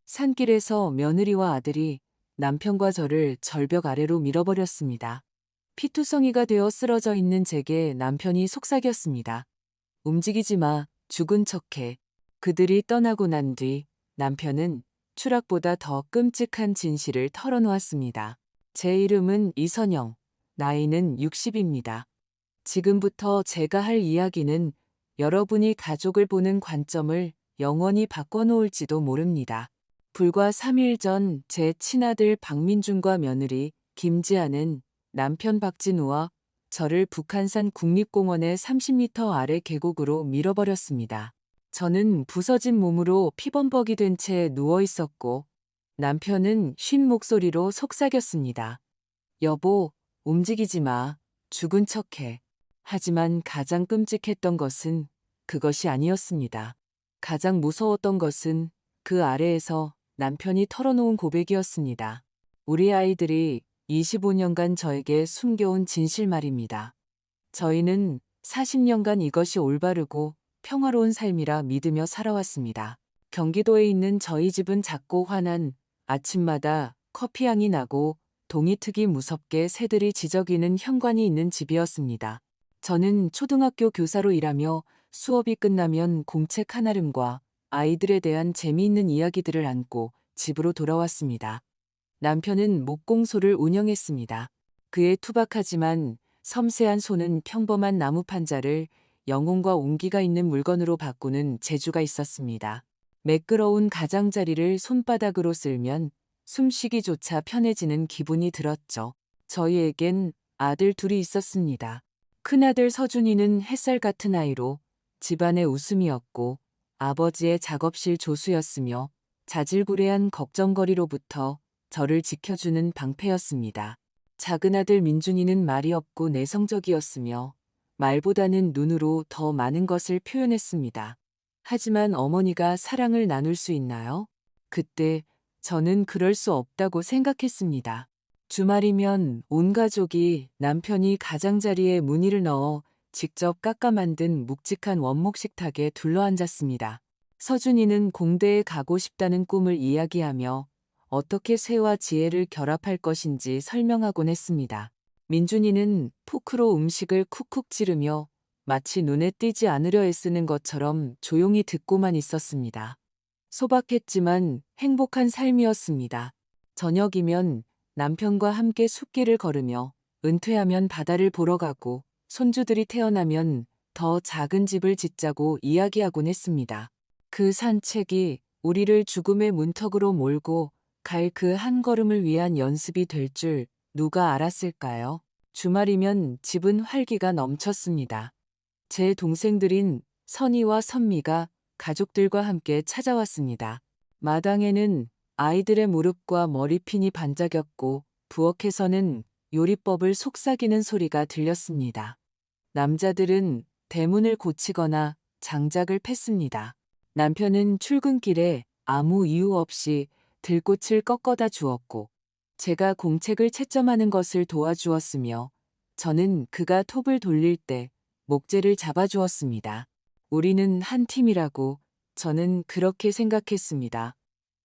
산길에서 며느리와 아들이 남편과 저를 절벽 아래로 밀어버렸습니다. 피투성이가 되어 쓰러져 있는 제게 남편이 속삭였습니다. 움직이지 마, 죽은 척해. 그들이 떠나고 난 뒤 남편은 추락보다 더 끔찍한 진실을 털어놓았습니다. 제 이름은 이선영, 나이는 60입니다. 지금부터 제가 할 이야기는 여러분이 가족을 보는 관점을 영원히 바꿔놓을지도 모릅니다. 불과 3일 전 제 친아들 박민준과 며느리 김지아는 남편 박진우와 저를 북한산 국립공원의 30m 아래 계곡으로 밀어버렸습니다. 저는 부서진 몸으로 피범벅이 된 채 누워 있었고 남편은 쉰 목소리로 속삭였습니다. 여보, 움직이지 마. 죽은 척해. 하지만 가장 끔찍했던 것은 그것이 아니었습니다. 가장 무서웠던 것은 그 아래에서 남편이 털어놓은 고백이었습니다. 우리 아이들이 25년간 저에게 숨겨온 진실 말입니다. 저희는 40년간 이것이 올바르고 평화로운 삶이라 믿으며 살아왔습니다. 경기도에 있는 저희 집은 작고 환한 아침마다 커피향이 나고 동이특이 무섭게 새들이 지저귀는 현관이 있는 집이었습니다. 저는 초등학교 교사로 일하며 수업이 끝나면 공책 한아름과 아이들에 대한 재미있는 이야기들을 안고 집으로 돌아왔습니다. 남편은 목공소를 운영했습니다. 그의 투박하지만 섬세한 손은 평범한 나무 판자를 영혼과 온기가 있는 물건으로 바꾸는 재주가 있었습니다. 매끄러운 가장자리를 손바닥으로 쓸면 숨쉬기조차 편해지는 기분이 들었죠. 저희에겐 아들 둘이 있었습니다. 큰아들 서준이는 햇살 같은 아이로 집안의 웃음이었고 아버지의 작업실 조수였으며 자질구레한 걱정거리로부터 저를 지켜주는 방패였습니다. 작은 아들 민준이는 말이 없고 내성적이었으며 말보다는 눈으로 더 많은 것을 표현했습니다. 하지만 어머니가 사랑을 나눌 수 있나요? 그때 저는 그럴 수 없다고 생각했습니다. 주말이면 온 가족이 남편이 가장자리에 무늬를 넣어 직접 깎아 만든 묵직한 원목 식탁에 둘러앉았습니다. 서준이는 공대에 가고 싶다는 꿈을 이야기하며 어떻게 쇠와 지혜를 결합할 것인지 설명하곤 했습니다. 민준이는 포크로 음식을 쿡쿡 찌르며 마치 눈에 띄지 않으려 애쓰는 것처럼 조용히 듣고만 있었습니다. 소박했지만 행복한 삶이었습니다. 저녁이면 남편과 함께 숲길을 걸으며 은퇴하면 바다를 보러 가고 손주들이 태어나면 더 작은 집을 짓자고 이야기하곤 했습니다. 그 산책이 우리를 죽음의 문턱으로 몰고 갈 그 한 걸음을 위한 연습이 될 줄 누가 알았을까요? 주말이면 집은 활기가 넘쳤습니다. 제 동생들인 선희와 선미가 가족들과 함께 찾아왔습니다. 마당에는 아이들의 무릎과 머리핀이 반짝였고 부엌에서는 요리법을 속삭이는 소리가 들렸습니다. 남자들은 대문을 고치거나 장작을 팼습니다. 남편은 출근길에 아무 이유 없이 들꽃을 꺾어다 주었고 제가 공책을 채점하는 것을 도와주었으며 저는 그가 톱을 돌릴 때 목재를 잡아주었습니다. 우리는 한 팀이라고 저는 그렇게 생각했습니다.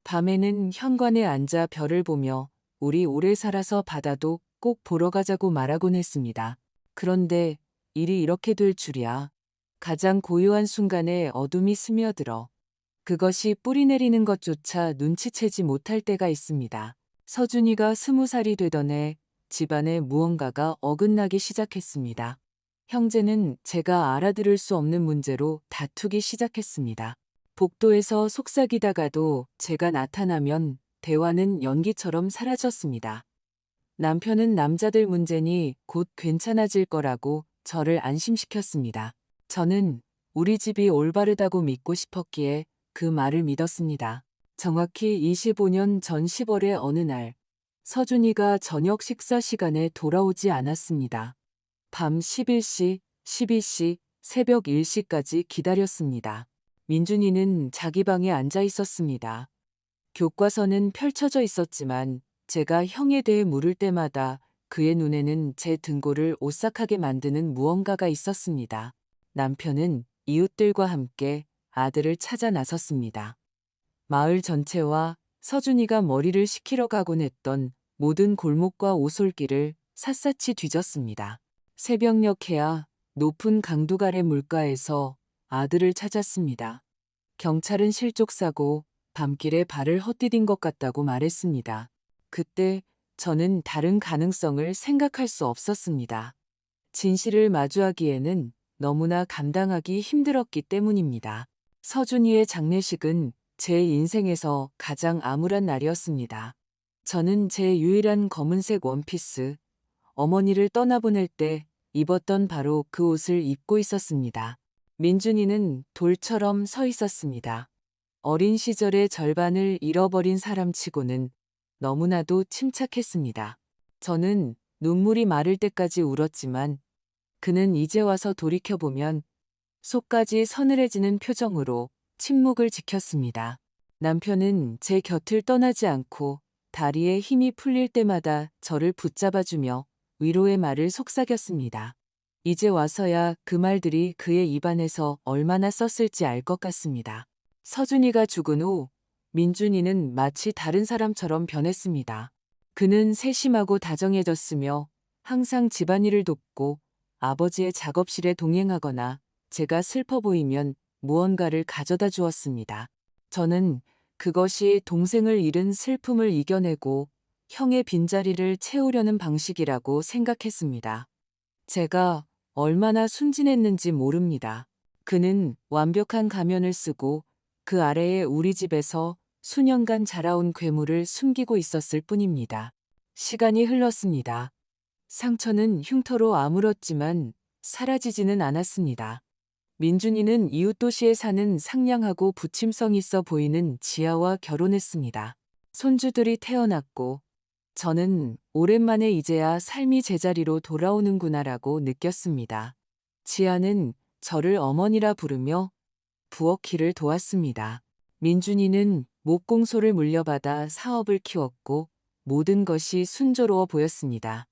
밤에는 현관에 앉아 별을 보며 우리 오래 살아서 바다도 꼭 보러 가자고 말하곤 했습니다. 그런데 일이 이렇게 될 줄이야. 가장 고요한 순간에 어둠이 스며들어 그것이 뿌리 내리는 것조차 눈치채지 못할 때가 있습니다. 서준이가 20살이 되던 해 집안에 무언가가 어긋나기 시작했습니다. 형제는 제가 알아들을 수 없는 문제로 다투기 시작했습니다. 복도에서 속삭이다가도 제가 나타나면 대화는 연기처럼 사라졌습니다. 남편은 남자들 문제니 곧 괜찮아질 거라고 저를 안심시켰습니다. 저는 우리 집이 올바르다고 믿고 싶었기에 그 말을 믿었습니다. 정확히 25년 전 10월의 어느 날, 서준이가 저녁 식사 시간에 돌아오지 않았습니다. 밤 11시, 12시, 새벽 1시까지 기다렸습니다. 민준이는 자기 방에 앉아 있었습니다. 교과서는 펼쳐져 있었지만 제가 형에 대해 물을 때마다 그의 눈에는 제 등골을 오싹하게 만드는 무언가가 있었습니다. 남편은 이웃들과 함께 아들을 찾아 나섰습니다. 마을 전체와 서준이가 머리를 식히러 가곤 했던 모든 골목과 오솔길을 샅샅이 뒤졌습니다. 새벽녘에야 높은 강둑 아래 물가에서 아들을 찾았습니다. 경찰은 실족사고 밤길에 발을 헛디딘 것 같다고 말했습니다. 그때 저는 다른 가능성을 생각할 수 없었습니다. 진실을 마주하기에는 너무나 감당하기 힘들었기 때문입니다. 서준이의 장례식은 제 인생에서 가장 암울한 날이었습니다. 저는 제 유일한 검은색 원피스, 어머니를 떠나보낼 때 입었던 바로 그 옷을 입고 있었습니다. 민준이는 돌처럼 서 있었습니다. 어린 시절의 절반을 잃어버린 사람치고는 너무나도 침착했습니다. 저는 눈물이 마를 때까지 울었지만 그는 이제 와서 돌이켜보면 속까지 서늘해지는 표정으로 침묵을 지켰습니다. 남편은 제 곁을 떠나지 않고 다리에 힘이 풀릴 때마다 저를 붙잡아주며 위로의 말을 속삭였습니다. 이제 와서야 그 말들이 그의 입안에서 얼마나 썼을지 알 것 같습니다. 서준이가 죽은 후 민준이는 마치 다른 사람처럼 변했습니다. 그는 세심하고 다정해졌으며 항상 집안일을 돕고 아버지의 작업실에 동행하거나 제가 슬퍼 보이면 무언가를 가져다 주었습니다. 저는 그것이 동생을 잃은 슬픔을 이겨내고 형의 빈자리를 채우려는 방식이라고 생각했습니다. 제가 얼마나 순진했는지 모릅니다. 그는 완벽한 가면을 쓰고 그 아래에 우리 집에서 수년간 자라온 괴물을 숨기고 있었을 뿐입니다. 시간이 흘렀습니다. 상처는 흉터로 아물었지만 사라지지는 않았습니다. 민준이는 이웃 도시에 사는 상냥하고 부침성 있어 보이는 지아와 결혼했습니다. 손주들이 태어났고 저는 오랜만에 이제야 삶이 제자리로 돌아오는구나라고 느꼈습니다. 지아는 저를 어머니라 부르며 부엌일을 도왔습니다. 민준이는 목공소를 물려받아 사업을 키웠고 모든 것이 순조로워 보였습니다.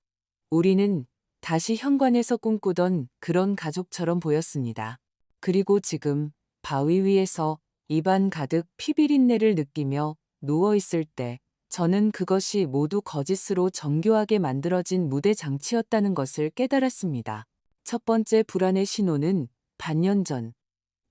우리는 다시 현관에서 꿈꾸던 그런 가족처럼 보였습니다. 그리고 지금 바위 위에서 입안 가득 피비린내를 느끼며 누워있을 때 저는 그것이 모두 거짓으로 정교하게 만들어진 무대 장치였다는 것을 깨달았습니다. 첫 번째 불안의 신호는 반년 전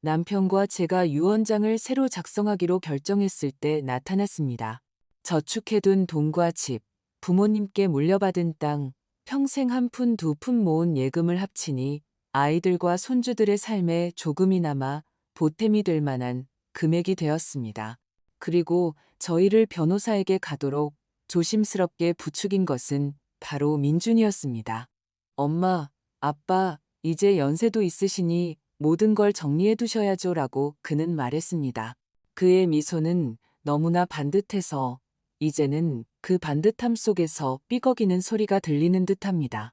남편과 제가 유언장을 새로 작성하기로 결정했을 때 나타났습니다. 저축해둔 돈과 집, 부모님께 물려받은 땅, 평생 한 푼 두 푼 모은 예금을 합치니 아이들과 손주들의 삶에 조금이나마 보탬이 될 만한 금액이 되었습니다. 그리고 저희를 변호사에게 가도록 조심스럽게 부추긴 것은 바로 민준이었습니다. 엄마, 아빠, 이제 연세도 있으시니 모든 걸 정리해 두셔야죠 라고 그는 말했습니다. 그의 미소는 너무나 반듯해서 이제는 그 반듯함 속에서 삐걱이는 소리가 들리는 듯합니다.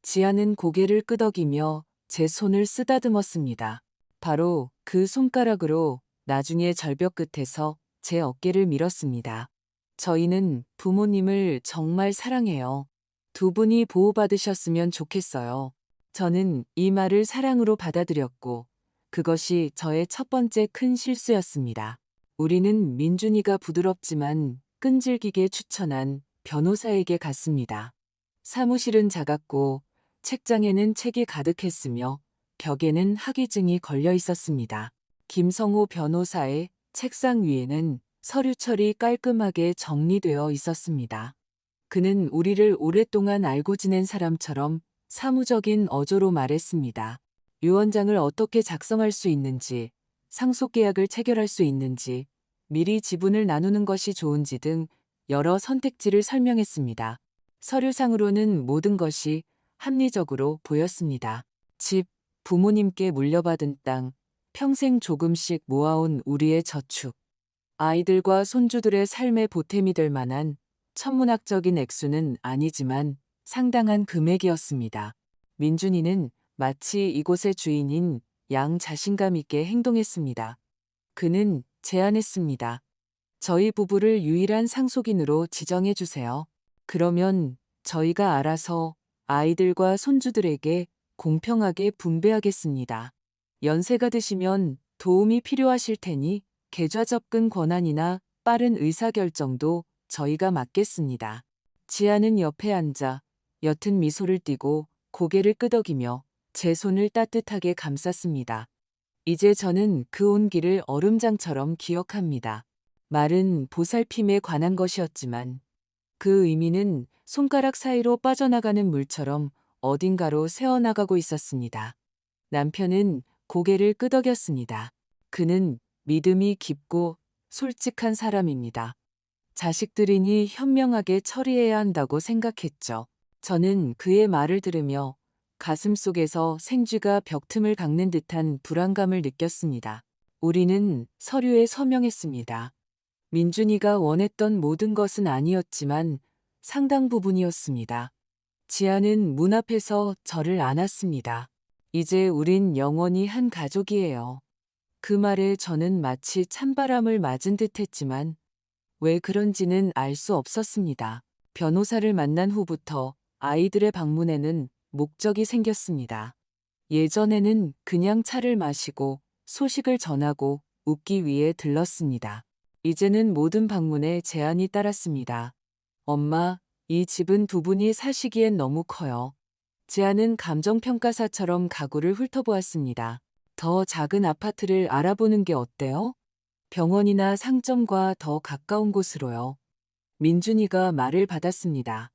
지아는 고개를 끄덕이며 제 손을 쓰다듬었습니다. 바로 그 손가락으로 나중에 절벽 끝에서 제 어깨를 밀었습니다. 저희는 부모님을 정말 사랑해요. 두 분이 보호받으셨으면 좋겠어요. 저는 이 말을 사랑으로 받아들였고 그것이 저의 첫 번째 큰 실수였습니다. 우리는 민준이가 부드럽지만 끈질기게 추천한 변호사에게 갔습니다. 사무실은 작았고 책장에는 책이 가득했으며 벽에는 학위증이 걸려 있었습니다. 김성호 변호사의 책상 위에는 서류철이 깔끔하게 정리되어 있었습니다. 그는 우리를 오랫동안 알고 지낸 사람처럼 사무적인 어조로 말했습니다. 유언장을 어떻게 작성할 수 있는지, 상속계약을 체결할 수 있는지, 미리 지분을 나누는 것이 좋은지 등 여러 선택지를 설명했습니다. 서류상으로는 모든 것이 합리적으로 보였습니다. 집, 부모님께 물려받은 땅, 평생 조금씩 모아온 우리의 저축, 아이들과 손주들의 삶에 보탬이 될 만한 천문학적인 액수는 아니지만 상당한 금액이었습니다. 민준이는 마치 이곳의 주인인 양 자신감 있게 행동했습니다. 그는 제안했습니다. 저희 부부를 유일한 상속인으로 지정해 주세요. 그러면 저희가 알아서 아이들과 손주들에게 공평하게 분배하겠습니다. 연세가 드시면 도움이 필요하실 테니 계좌 접근 권한이나 빠른 의사결정도 저희가 맡겠습니다. 지아는 옆에 앉아 옅은 미소를 띠고 고개를 끄덕이며 제 손을 따뜻하게 감쌌습니다. 이제 저는 그 온기를 얼음장처럼 기억합니다. 말은 보살핌에 관한 것이었지만 그 의미는 손가락 사이로 빠져나가는 물처럼 어딘가로 새어나가고 있었습니다. 남편은 고개를 끄덕였습니다. 그는 믿음이 깊고 솔직한 사람입니다. 자식들이니 현명하게 처리해야 한다고 생각했죠. 저는 그의 말을 들으며 가슴속에서 생쥐가 벽틈을 깎는 듯한 불안감을 느꼈습니다. 우리는 서류에 서명했습니다. 민준이가 원했던 모든 것은 아니었지만 상당 부분이었습니다. 지아는 문 앞에서 저를 안았습니다. 이제 우린 영원히 한 가족이에요. 그 말에 저는 마치 찬바람을 맞은 듯 했지만 왜 그런지는 알 수 없었습니다. 변호사를 만난 후부터 아이들의 방문에는 목적이 생겼습니다. 예전에는 그냥 차를 마시고 소식을 전하고 웃기 위해 들렀습니다. 이제는 모든 방문에 제한이 따랐습니다. 엄마, 이 집은 두 분이 사시기엔 너무 커요. 제안은 감정평가사처럼 가구를 훑어보았습니다. 더 작은 아파트를 알아보는 게 어때요? 병원이나 상점과 더 가까운 곳으로요. 민준이가 말을 받았습니다.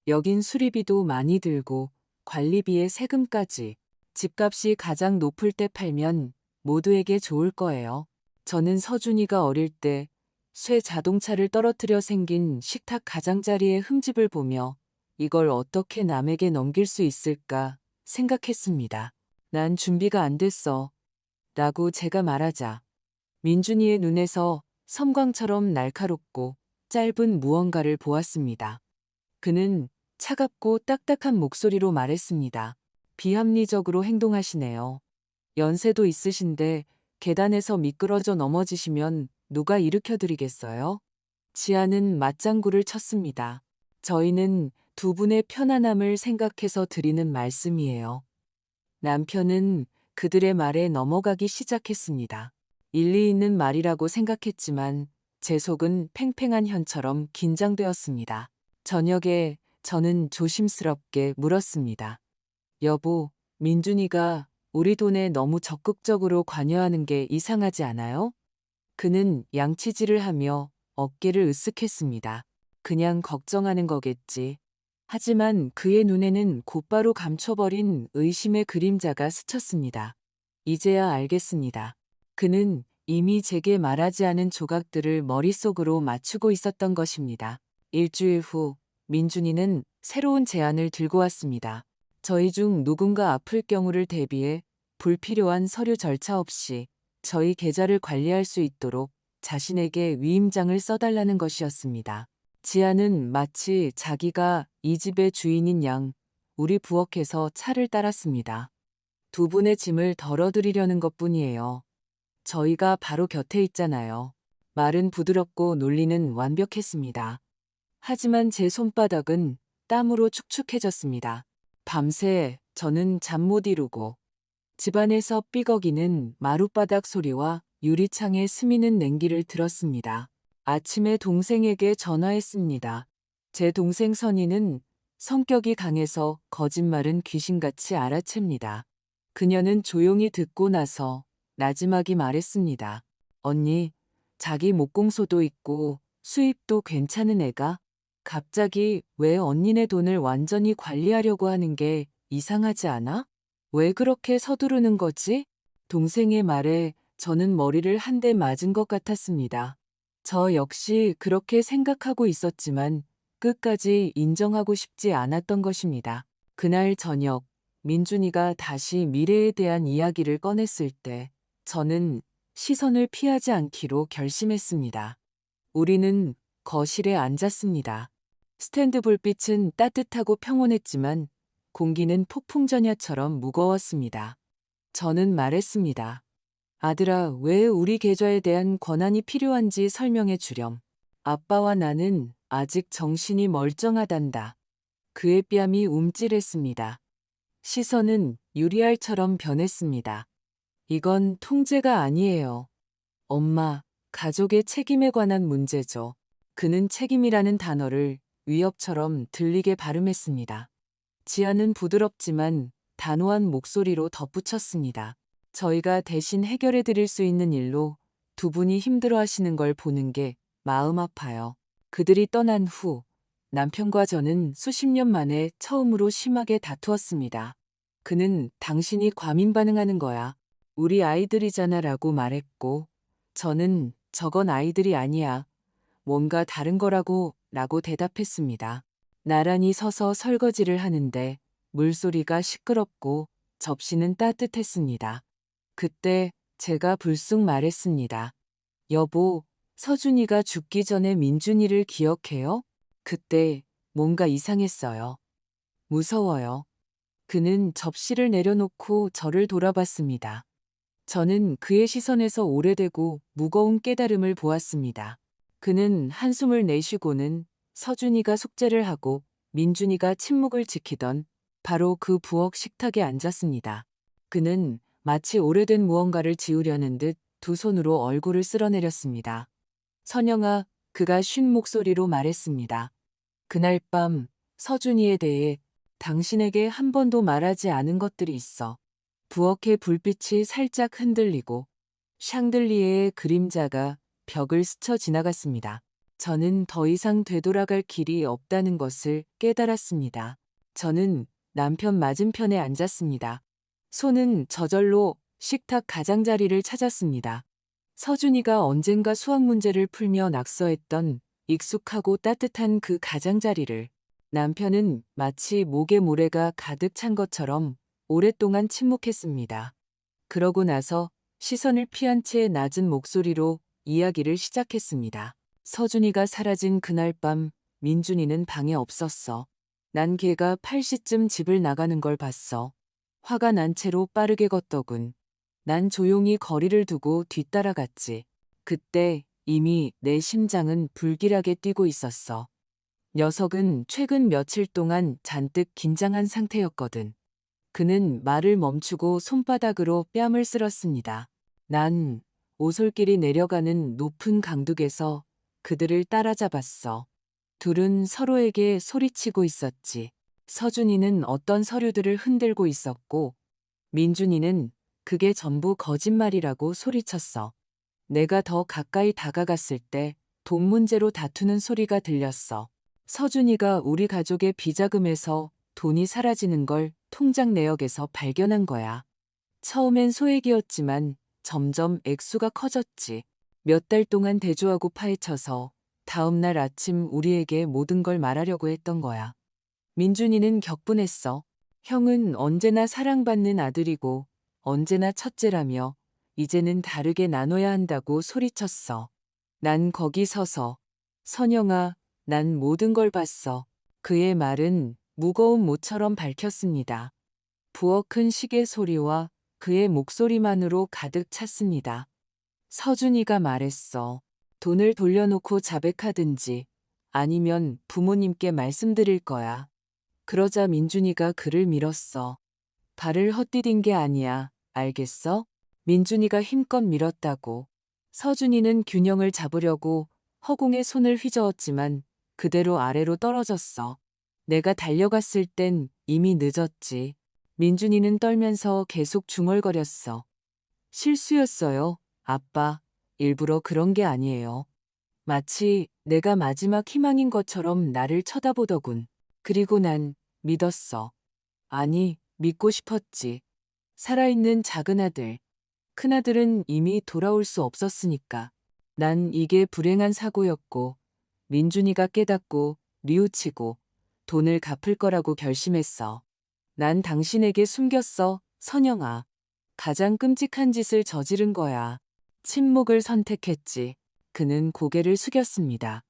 여긴 수리비도 많이 들고 관리비에 세금까지. 집값이 가장 높을 때 팔면 모두에게 좋을 거예요. 저는 서준이가 어릴 때 쇠 자동차를 떨어뜨려 생긴 식탁 가장자리의 흠집을 보며 이걸 어떻게 남에게 넘길 수 있을까 생각했습니다. 난 준비가 안 됐어. 라고 제가 말하자 민준이의 눈에서 섬광처럼 날카롭고 짧은 무언가를 보았습니다. 그는 차갑고 딱딱한 목소리로 말했습니다. 비합리적으로 행동하시네요. 연세도 있으신데 계단에서 미끄러져 넘어지시면 누가 일으켜드리겠어요? 지아는 맞장구를 쳤습니다. 저희는 두 분의 편안함을 생각해서 드리는 말씀이에요. 남편은 그들의 말에 넘어가기 시작했습니다. 일리 있는 말이라고 생각했지만 제 속은 팽팽한 현처럼 긴장되었습니다. 저녁에 저는 조심스럽게 물었습니다. 여보, 민준이가 우리 돈에 너무 적극적으로 관여하는 게 이상하지 않아요? 그는 양치질을 하며 어깨를 으쓱했습니다. 그냥 걱정하는 거겠지. 하지만 그의 눈에는 곧바로 감춰버린 의심의 그림자가 스쳤습니다. 이제야 알겠습니다. 그는 이미 제게 말하지 않은 조각들을 머릿속으로 맞추고 있었던 것입니다. 일주일 후 민준이는 새로운 제안을 들고 왔습니다. 저희 중 누군가 아플 경우를 대비해 불필요한 서류 절차 없이 저희 계좌를 관리할 수 있도록 자신에게 위임장을 써달라는 것이었습니다. 지아는 마치 자기가 이 집의 주인인 양 우리 부엌에서 차를 따랐습니다. 두 분의 짐을 덜어드리려는 것뿐이에요. 저희가 바로 곁에 있잖아요. 말은 부드럽고 논리는 완벽했습니다. 하지만 제 손바닥은 땀으로 축축해졌습니다. 밤새 저는 잠 못 이루고 집안에서 삐걱이는 마룻바닥 소리와 유리창에 스미는 냉기를 들었습니다. 아침에 동생에게 전화했습니다. 제 동생 선이는 성격이 강해서 거짓말은 귀신같이 알아챕니다. 그녀는 조용히 듣고 나서 나지막이 말했습니다. 언니, 자기 목공소도 있고 수입도 괜찮은 애가 갑자기 왜 언니네 돈을 완전히 관리하려고 하는 게 이상하지 않아? 왜 그렇게 서두르는 거지? 동생의 말에 저는 머리를 한 대 맞은 것 같았습니다. 저 역시 그렇게 생각하고 있었지만 끝까지 인정하고 싶지 않았던 것입니다. 그날 저녁, 민준이가 다시 미래에 대한 이야기를 꺼냈을 때 저는 시선을 피하지 않기로 결심했습니다. 우리는 거실에 앉았습니다. 스탠드 불빛은 따뜻하고 평온했지만 공기는 폭풍전야처럼 무거웠습니다. 저는 말했습니다. 아들아, 왜 우리 계좌에 대한 권한이 필요한지 설명해 주렴. 아빠와 나는 아직 정신이 멀쩡하단다. 그의 뺨이 움찔했습니다. 시선은 유리알처럼 변했습니다. 이건 통제가 아니에요. 엄마, 가족의 책임에 관한 문제죠. 그는 책임이라는 단어를 위협처럼 들리게 발음했습니다. 지아는 부드럽지만 단호한 목소리로 덧붙였습니다. 저희가 대신 해결해 드릴 수 있는 일로 두 분이 힘들어 하시는 걸 보는 게 마음 아파요. 그들이 떠난 후 남편과 저는 수십 년 만에 처음으로 심하게 다투었습니다. 그는 당신이 과민 반응하는 거야. 우리 아이들이잖아 라고 말했고, 저는 저건 아이들이 아니야. 뭔가 다른 거라고 라고 대답했습니다. 나란히 서서 설거지를 하는데 물소리가 시끄럽고 접시는 따뜻했습니다. 그때 제가 불쑥 말했습니다. 여보, 서준이가 죽기 전에 민준이를 기억해요? 그때 뭔가 이상했어요. 무서워요. 그는 접시를 내려놓고 저를 돌아봤습니다. 저는 그의 시선에서 오래되고 무거운 깨달음을 보았습니다. 그는 한숨을 내쉬고는 서준이가 숙제를 하고 민준이가 침묵을 지키던 바로 그 부엌 식탁에 앉았습니다. 그는 마치 오래된 무언가를 지우려는 듯 두 손으로 얼굴을 쓸어내렸습니다. 선영아, 그가 쉰 목소리로 말했습니다. 그날 밤 서준이에 대해 당신에게 한 번도 말하지 않은 것들이 있어. 부엌의 불빛이 살짝 흔들리고 샹들리에의 그림자가 벽을 스쳐 지나갔습니다. 저는 더 이상 되돌아갈 길이 없다는 것을 깨달았습니다. 저는 남편 맞은편에 앉았습니다. 손은 저절로 식탁 가장자리를 찾았습니다. 서준이가 언젠가 수학 문제를 풀며 낙서했던 익숙하고 따뜻한 그 가장자리를. 남편은 마치 목에 모래가 가득 찬 것처럼 오랫동안 침묵했습니다. 그러고 나서 시선을 피한 채 낮은 목소리로 이야기를 시작했습니다. 서준이가 사라진 그날 밤 민준이는 방에 없었어. 난 걔가 8시쯤 집을 나가는 걸 봤어. 화가 난 채로 빠르게 걷더군. 난 조용히 거리를 두고 뒤따라갔지. 그때 이미 내 심장은 불길하게 뛰고 있었어. 녀석은 최근 며칠 동안 잔뜩 긴장한 상태였거든. 그는 말을 멈추고 손바닥으로 뺨을 쓸었습니다. 난 오솔길이 내려가는 높은 강둑에서 그들을 따라잡았어. 둘은 서로에게 소리치고 있었지. 서준이는 어떤 서류들을 흔들고 있었고, 민준이는 그게 전부 거짓말이라고 소리쳤어. 내가 더 가까이 다가갔을 때 돈 문제로 다투는 소리가 들렸어. 서준이가 우리 가족의 비자금에서 돈이 사라지는 걸 통장 내역에서 발견한 거야. 처음엔 소액이었지만 점점 액수가 커졌지. 몇 달 동안 대조하고 파헤쳐서 다음 날 아침 우리에게 모든 걸 말하려고 했던 거야. 민준이는 격분했어. 형은 언제나 사랑받는 아들이고 언제나 첫째라며 이제는 다르게 나눠야 한다고 소리쳤어. 난 거기 서서 선영아, 난 모든 걸 봤어. 그의 말은 무거운 모처럼 밝혔습니다. 부엌 큰 시계 소리와 그의 목소리만으로 가득 찼습니다. 서준이가 말했어. 돈을 돌려놓고 자백하든지 아니면 부모님께 말씀드릴 거야. 그러자 민준이가 그를 밀었어. 발을 헛디딘 게 아니야. 알겠어? 민준이가 힘껏 밀었다고. 서준이는 균형을 잡으려고 허공에 손을 휘저었지만 그대로 아래로 떨어졌어. 내가 달려갔을 땐 이미 늦었지. 민준이는 떨면서 계속 중얼거렸어. 실수였어요, 아빠. 일부러 그런 게 아니에요. 마치 내가 마지막 희망인 것처럼 나를 쳐다보더군. 그리고 난 믿었어. 아니, 믿고 싶었지. 살아있는 작은 아들. 큰아들은 이미 돌아올 수 없었으니까. 난 이게 불행한 사고였고, 민준이가 깨닫고 뉘우치고 돈을 갚을 거라고 결심했어. 난 당신에게 숨겼어, 선영아. 가장 끔찍한 짓을 저지른 거야. 침묵을 선택했지. 그는 고개를 숙였습니다.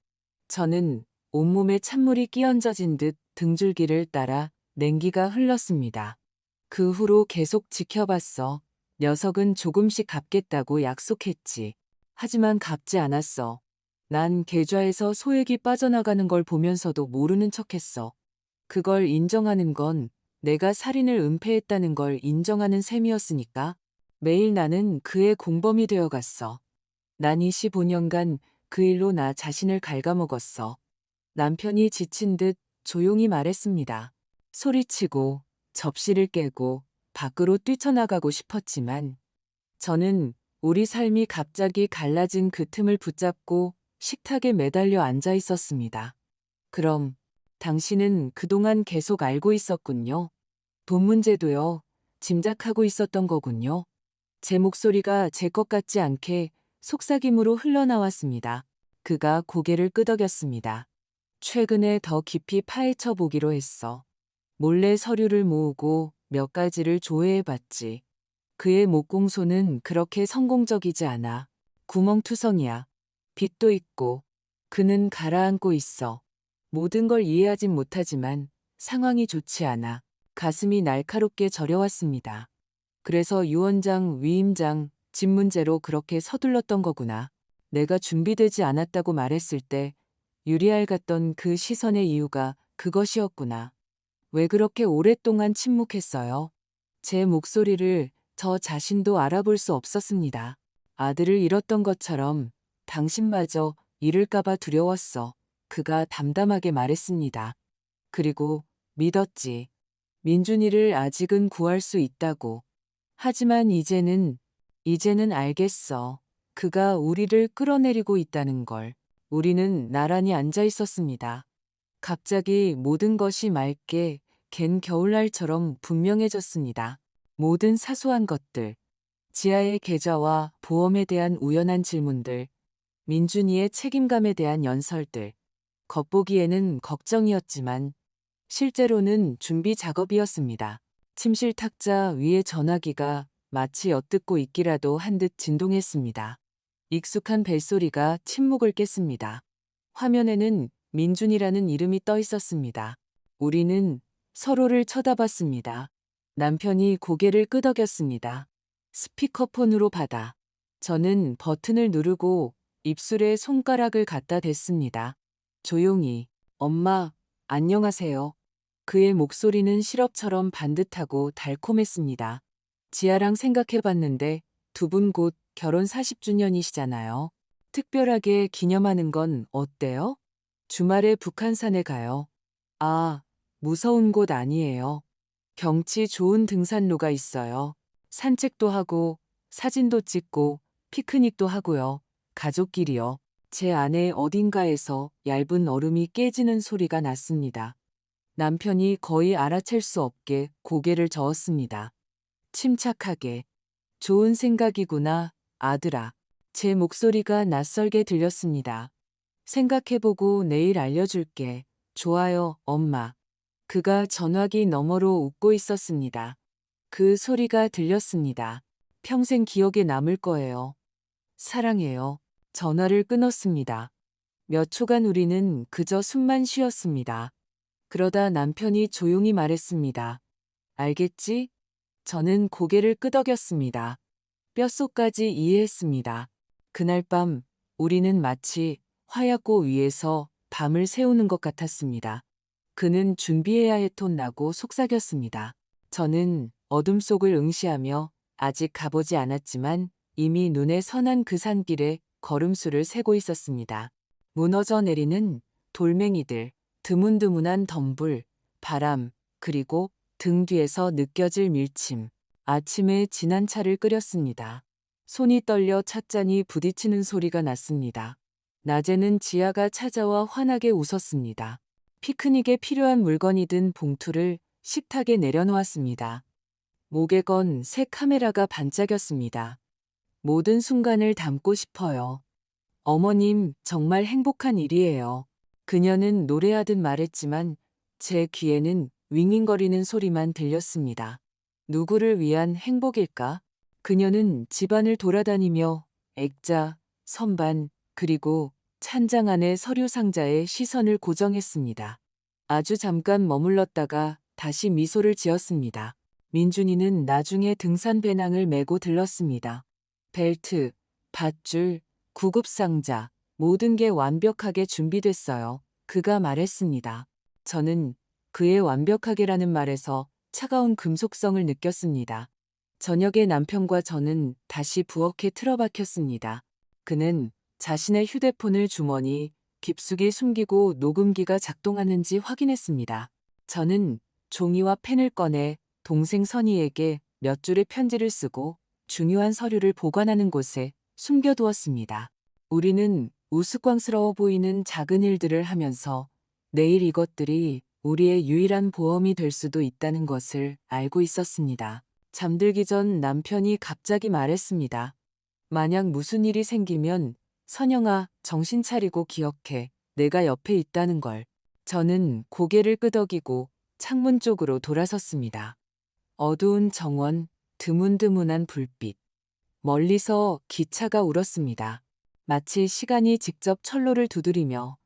저는 온몸에 찬물이 끼얹어진 듯 등줄기를 따라 냉기가 흘렀습니다. 그 후로 계속 지켜봤어. 녀석은 조금씩 갚겠다고 약속했지. 하지만 갚지 않았어. 난 계좌에서 소액이 빠져나가는 걸 보면서도 모르는 척했어. 그걸 인정하는 건 내가 살인을 은폐했다는 걸 인정하는 셈이었으니까. 매일 나는 그의 공범이 되어갔어. 난 25년간 그 일로 나 자신을 갉아먹었어. 남편이 지친 듯 조용히 말했습니다. 소리치고 접시를 깨고 밖으로 뛰쳐나가고 싶었지만 저는 우리 삶이 갑자기 갈라진 그 틈을 붙잡고 식탁에 매달려 앉아 있었습니다. 그럼 당신은 그동안 계속 알고 있었군요. 돈 문제도요. 짐작하고 있었던 거군요. 제 목소리가 제 것 같지 않게 속삭임으로 흘러나왔습니다. 그가 고개를 끄덕였습니다. 최근에 더 깊이 파헤쳐 보기로 했어. 몰래 서류를 모으고 몇 가지를 조회해 봤지. 그의 목공소는 그렇게 성공적이지 않아. 구멍투성이야. 빚도 있고. 그는 가라앉고 있어. 모든 걸 이해하진 못하지만 상황이 좋지 않아. 가슴이 날카롭게 저려왔습니다. 그래서 유원장, 위임장, 집 문제로 그렇게 서둘렀던 거구나. 내가 준비되지 않았다고 말했을 때 유리알 같던 그 시선의 이유가 그것이었구나. 왜 그렇게 오랫동안 침묵했어요? 제 목소리를 저 자신도 알아볼 수 없었습니다. 아들을 잃었던 것처럼 당신마저 잃을까봐 두려웠어. 그가 담담하게 말했습니다. 그리고 믿었지. 민준이를 아직은 구할 수 있다고. 하지만 이제는 알겠어. 그가 우리를 끌어내리고 있다는 걸. 우리는 나란히 앉아 있었습니다. 갑자기 모든 것이 맑게 갠 겨울날처럼 분명해졌습니다. 모든 사소한 것들, 지하의 계좌와 보험에 대한 우연한 질문들, 민준이의 책임감에 대한 연설들, 겉보기에는 걱정이었지만 실제로는 준비 작업이었습니다. 침실 탁자 위의 전화기가 마치 엿듣고 있기라도 한 듯 진동했습니다. 익숙한 벨소리가 침묵을 깼습니다. 화면에는 민준이라는 이름이 떠 있었습니다. 우리는 서로를 쳐다봤습니다. 남편이 고개를 끄덕였습니다. 스피커폰으로 받아. 저는 버튼을 누르고 입술에 손가락을 갖다 댔습니다. 조용히, 엄마, 안녕하세요. 그의 목소리는 시럽처럼 반듯하고 달콤했습니다. 지아랑 생각해봤는데 두 분 곧 결혼 40주년이시잖아요. 특별하게 기념하는 건 어때요? 주말에 북한산에 가요. 아, 무서운 곳 아니에요. 경치 좋은 등산로가 있어요. 산책도 하고 사진도 찍고 피크닉도 하고요. 가족끼리요. 제 안에 어딘가에서 얇은 얼음이 깨지는 소리가 났습니다. 남편이 거의 알아챌 수 없게 고개를 저었습니다. 침착하게. 좋은 생각이구나, 아들아. 제 목소리가 낯설게 들렸습니다. 생각해보고 내일 알려줄게. 좋아요, 엄마. 그가 전화기 너머로 웃고 있었습니다. 그 소리가 들렸습니다. 평생 기억에 남을 거예요. 사랑해요. 전화를 끊었습니다. 몇 초간 우리는 그저 숨만 쉬었습니다. 그러다 남편이 조용히 말했습니다. 알겠지? 저는 고개를 끄덕였습니다. 뼛속까지 이해했습니다. 그날 밤 우리는 마치 화약고 위에서 밤을 새우는 것 같았습니다. 그는 준비해야 할 톤 나고 속삭였습니다. 저는 어둠 속을 응시하며 아직 가보지 않았지만 이미 눈에 선한 그 산길에 걸음수를 세고 있었습니다. 무너져 내리는 돌멩이들, 드문드문한 덤불, 바람, 그리고 등 뒤에서 느껴질 밀침. 아침에 진한 차를 끓였습니다. 손이 떨려 찻잔이 부딪히는 소리가 났습니다. 낮에는 지아가 찾아와 환하게 웃었습니다. 피크닉에 필요한 물건이 든 봉투를 식탁에 내려놓았습니다. 목에 건 새 카메라가 반짝였습니다. 모든 순간을 담고 싶어요. 어머님, 정말 행복한 일이에요. 그녀는 노래하듯 말했지만 제 귀에는 윙윙거리는 소리만 들렸습니다. 누구를 위한 행복일까? 그녀는 집안을 돌아다니며 액자, 선반, 그리고 찬장 안의 서류 상자에 시선을 고정했습니다. 아주 잠깐 머물렀다가 다시 미소를 지었습니다. 민준이는 나중에 등산 배낭을 메고 들렀습니다. 벨트, 밧줄, 구급상자, 모든 게 완벽하게 준비됐어요. 그가 말했습니다. 저는 그의 완벽하게라는 말에서 차가운 금속성을 느꼈습니다. 저녁에 남편과 저는 다시 부엌에 틀어박혔습니다. 그는 자신의 휴대폰을 주머니 깊숙이 숨기고 녹음기가 작동하는지 확인했습니다. 저는 종이와 펜을 꺼내 동생 선희에게 몇 줄의 편지를 쓰고 중요한 서류를 보관하는 곳에 숨겨두었습니다. 우리는 우스꽝스러워 보이는 작은 일들을 하면서 내일 이것들이 우리의 유일한 보험이 될 수도 있다는 것을 알고 있었습니다. 잠들기 전 남편이 갑자기 말했습니다. 만약 무슨 일이 생기면 선영아, 정신 차리고 기억해. 내가 옆에 있다는 걸. 저는 고개를 끄덕이고 창문 쪽으로 돌아섰습니다. 어두운 정원, 드문드문한 불빛. 멀리서 기차가 울었습니다. 마치 시간이 직접 철로를 두드리며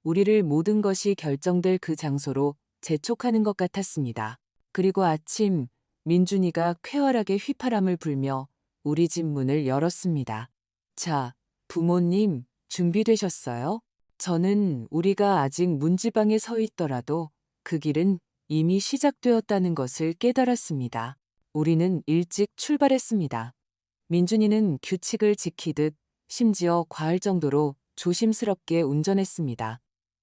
우리를 모든 것이 결정될 그 장소로 재촉하는 것 같았습니다. 그리고 아침, 민준이가 쾌활하게 휘파람을 불며 우리 집 문을 열었습니다. 자, 부모님, 준비되셨어요? 저는 우리가 아직 문지방에 서 있더라도 그 길은 이미 시작되었다는 것을 깨달았습니다. 우리는 일찍 출발했습니다. 민준이는 규칙을 지키듯 심지어 과할 정도로 조심스럽게 운전했습니다.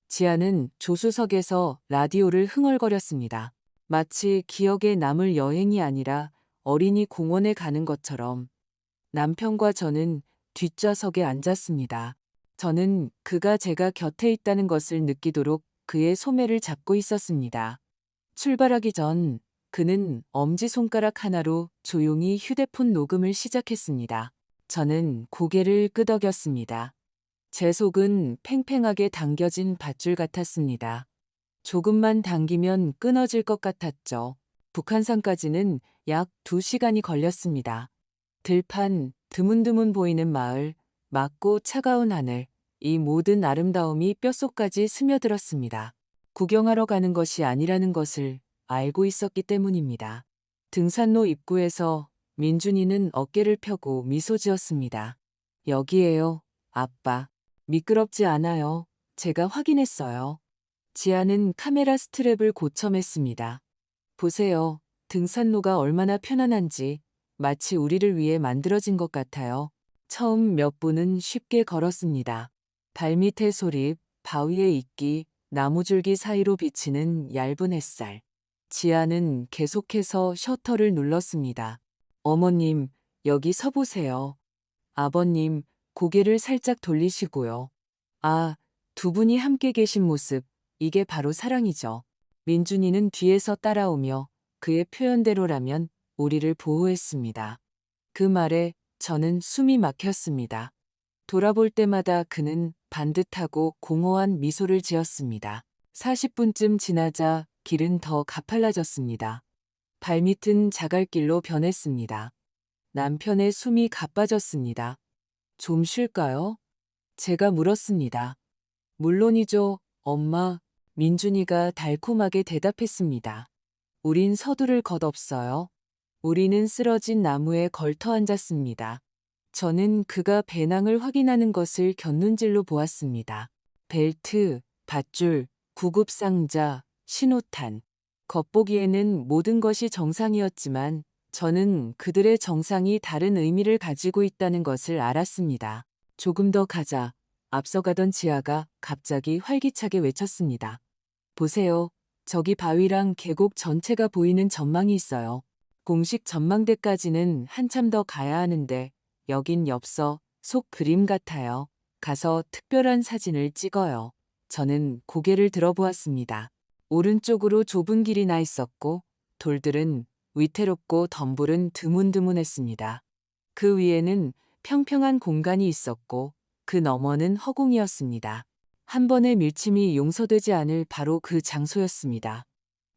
지아는 조수석에서 라디오를 흥얼거렸습니다. 마치 기억에 남을 여행이 아니라 어린이 공원에 가는 것처럼. 남편과 저는 뒷좌석에 앉았습니다. 저는 그가 제가 곁에 있다는 것을 느끼도록 그의 소매를 잡고 있었습니다. 출발하기 전 그는 엄지손가락 하나로 조용히 휴대폰 녹음을 시작했습니다. 저는 고개를 끄덕였습니다. 제 속은 팽팽하게 당겨진 밧줄 같았습니다. 조금만 당기면 끊어질 것 같았죠. 북한산까지는 약 2시간이 걸렸습니다. 들판, 드문드문 보이는 마을, 맑고 차가운 하늘, 이 모든 아름다움이 뼛속까지 스며들었습니다. 구경하러 가는 것이 아니라는 것을 알고 있었기 때문입니다. 등산로 입구에서 민준이는 어깨를 펴고 미소 지었습니다. 여기에요, 아빠. 미끄럽지 않아요. 제가 확인했어요. 지아는 카메라 스트랩을 고쳐맸습니다. 보세요. 등산로가 얼마나 편안한지 마치 우리를 위해 만들어진 것 같아요. 처음 몇 분은 쉽게 걸었습니다. 발밑의 소립, 바위의 이끼, 나무줄기 사이로 비치는 얇은 햇살. 지아는 계속해서 셔터를 눌렀습니다. 어머님, 여기 서보세요. 아버님, 고개를 살짝 돌리시고요. 아, 두 분이 함께 계신 모습, 이게 바로 사랑이죠. 민준이는 뒤에서 따라오며 그의 표현대로라면 우리를 보호했습니다. 그 말에 저는 숨이 막혔습니다. 돌아볼 때마다 그는 반듯하고 공허한 미소를 지었습니다. 40분쯤 지나자 길은 더 가팔라졌습니다. 발밑은 자갈길로 변했습니다. 남편의 숨이 가빠졌습니다. 좀 쉴까요? 제가 물었습니다. 물론이죠, 엄마. 민준이가 달콤하게 대답했습니다. 우린 서두를 것 없어요. 우리는 쓰러진 나무에 걸터 앉았습니다. 저는 그가 배낭을 확인하는 것을 곁눈질로 보았습니다. 벨트, 밧줄, 구급상자, 신호탄. 겉보기에는 모든 것이 정상이었지만 저는 그들의 정상이 다른 의미를 가지고 있다는 것을 알았습니다. 조금 더 가자. 앞서가던 지아가 갑자기 활기차게 외쳤습니다. 보세요. 저기 바위랑 계곡 전체가 보이는 전망이 있어요. 공식 전망대까지는 한참 더 가야 하는데 여긴 엽서, 속 그림 같아요. 가서 특별한 사진을 찍어요. 저는 고개를 들어보았습니다. 오른쪽으로 좁은 길이 나 있었고 돌들은 위태롭고 덤불은 드문드문했습니다. 그 위에는 평평한 공간이 있었고 그 너머는 허공이었습니다. 한 번의 밀침이 용서되지 않을 바로 그 장소였습니다.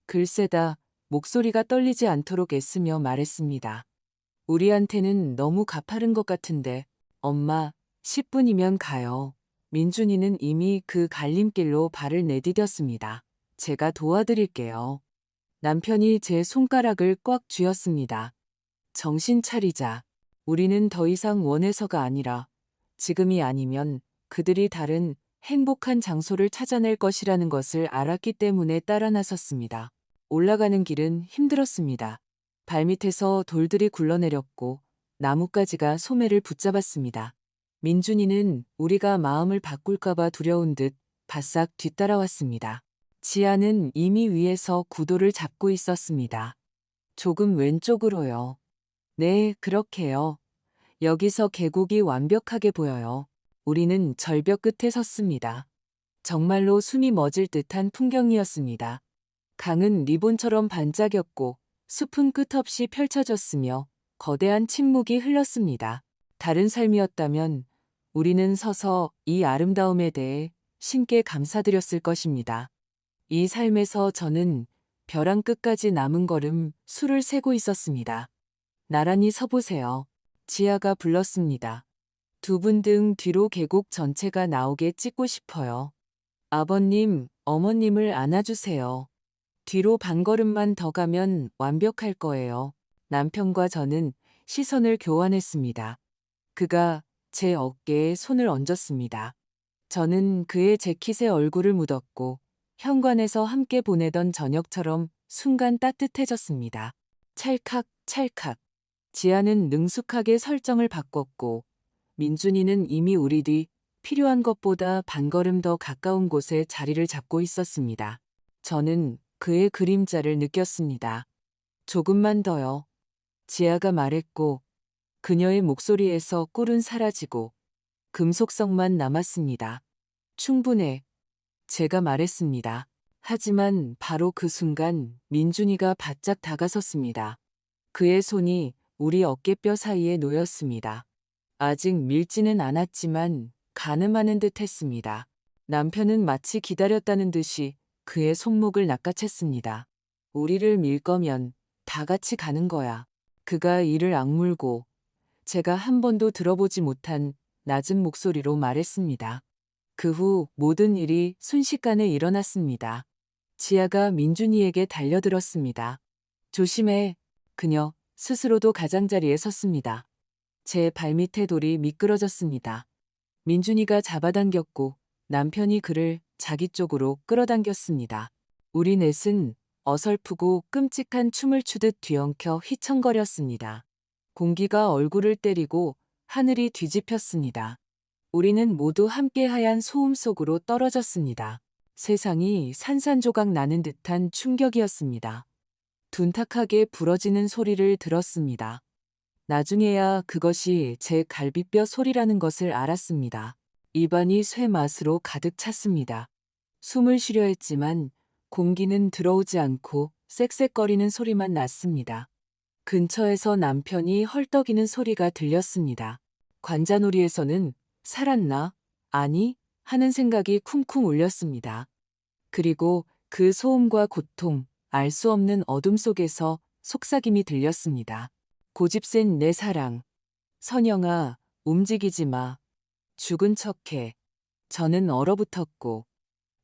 글쎄다, 목소리가 떨리지 않도록 애쓰며 말했습니다. 우리한테는 너무 가파른 것 같은데, 엄마, 10분이면 가요. 민준이는 이미 그 갈림길로 발을 내디뎠습니다. 제가 도와드릴게요. 남편이 제 손가락을 꽉 쥐었습니다. 정신 차리자. 우리는 더 이상 원에서가 아니라 지금이 아니면 그들이 다른 행복한 장소를 찾아낼 것이라는 것을 알았기 때문에 따라 나섰습니다. 올라가는 길은 힘들었습니다. 발밑에서 돌들이 굴러내렸고 나뭇가지가 소매를 붙잡았습니다. 민준이는 우리가 마음을 바꿀까봐 두려운 듯 바싹 뒤따라왔습니다. 지아는 이미 위에서 구도를 잡고 있었습니다. 조금 왼쪽으로요. 네, 그렇게요. 여기서 계곡이 완벽하게 보여요. 우리는 절벽 끝에 섰습니다. 정말로 숨이 멎을 듯한 풍경이었습니다. 강은 리본처럼 반짝였고 숲은 끝없이 펼쳐졌으며 거대한 침묵이 흘렀습니다. 다른 삶이었다면 우리는 서서 이 아름다움에 대해 신께 감사드렸을 것입니다. 이 삶에서 저는 벼랑 끝까지 남은 걸음 수를 세고 있었습니다. 나란히 서보세요. 지아가 불렀습니다. 두 분 등 뒤로 계곡 전체가 나오게 찍고 싶어요. 아버님, 어머님을 안아주세요. 뒤로 반걸음만 더 가면 완벽할 거예요. 남편과 저는 시선을 교환했습니다. 그가 제 어깨에 손을 얹었습니다. 저는 그의 재킷에 얼굴을 묻었고 현관에서 함께 보내던 저녁처럼 순간 따뜻해졌습니다. 찰칵 찰칵. 지아는 능숙하게 설정을 바꿨고 민준이는 이미 우리 뒤 필요한 것보다 반걸음 더 가까운 곳에 자리를 잡고 있었습니다. 저는 그의 그림자를 느꼈습니다. 조금만 더요. 지아가 말했고 그녀의 목소리에서 꿀은 사라지고 금속성만 남았습니다. 충분해. 제가 말했습니다. 하지만 바로 그 순간 민준이가 바짝 다가섰습니다. 그의 손이 우리 어깨뼈 사이에 놓였습니다. 아직 밀지는 않았지만 가늠하는 듯 했습니다. 남편은 마치 기다렸다는 듯이 그의 손목을 낚아챘습니다. 우리를 밀 거면 다 같이 가는 거야. 그가 이를 악물고 제가 한 번도 들어보지 못한 낮은 목소리로 말했습니다. 그 후 모든 일이 순식간에 일어났습니다. 지아가 민준이에게 달려들었습니다. 조심해. 그녀 스스로도 가장자리에 섰습니다. 제 발밑에 돌이 미끄러졌습니다. 민준이가 잡아당겼고 남편이 그를 자기 쪽으로 끌어당겼습니다. 우리 넷은 어설프고 끔찍한 춤을 추듯 뒤엉켜 휘청거렸습니다. 공기가 얼굴을 때리고 하늘이 뒤집혔습니다. 우리는 모두 함께 하얀 소음 속으로 떨어졌습니다. 세상이 산산조각 나는 듯한 충격이었습니다. 둔탁하게 부러지는 소리를 들었습니다. 나중에야 그것이 제 갈비뼈 소리라는 것을 알았습니다. 입안이 쇠 맛으로 가득 찼습니다. 숨을 쉬려 했지만 공기는 들어오지 않고 쌕쌕거리는 소리만 났습니다. 근처에서 남편이 헐떡이는 소리가 들렸습니다. 관자놀이에서는 살았나? 아니? 하는 생각이 쿵쿵 울렸습니다. 그리고 그 소음과 고통, 알 수 없는 어둠 속에서 속삭임이 들렸습니다. 고집센 내 사랑. 선영아, 움직이지 마. 죽은 척해. 저는 얼어붙었고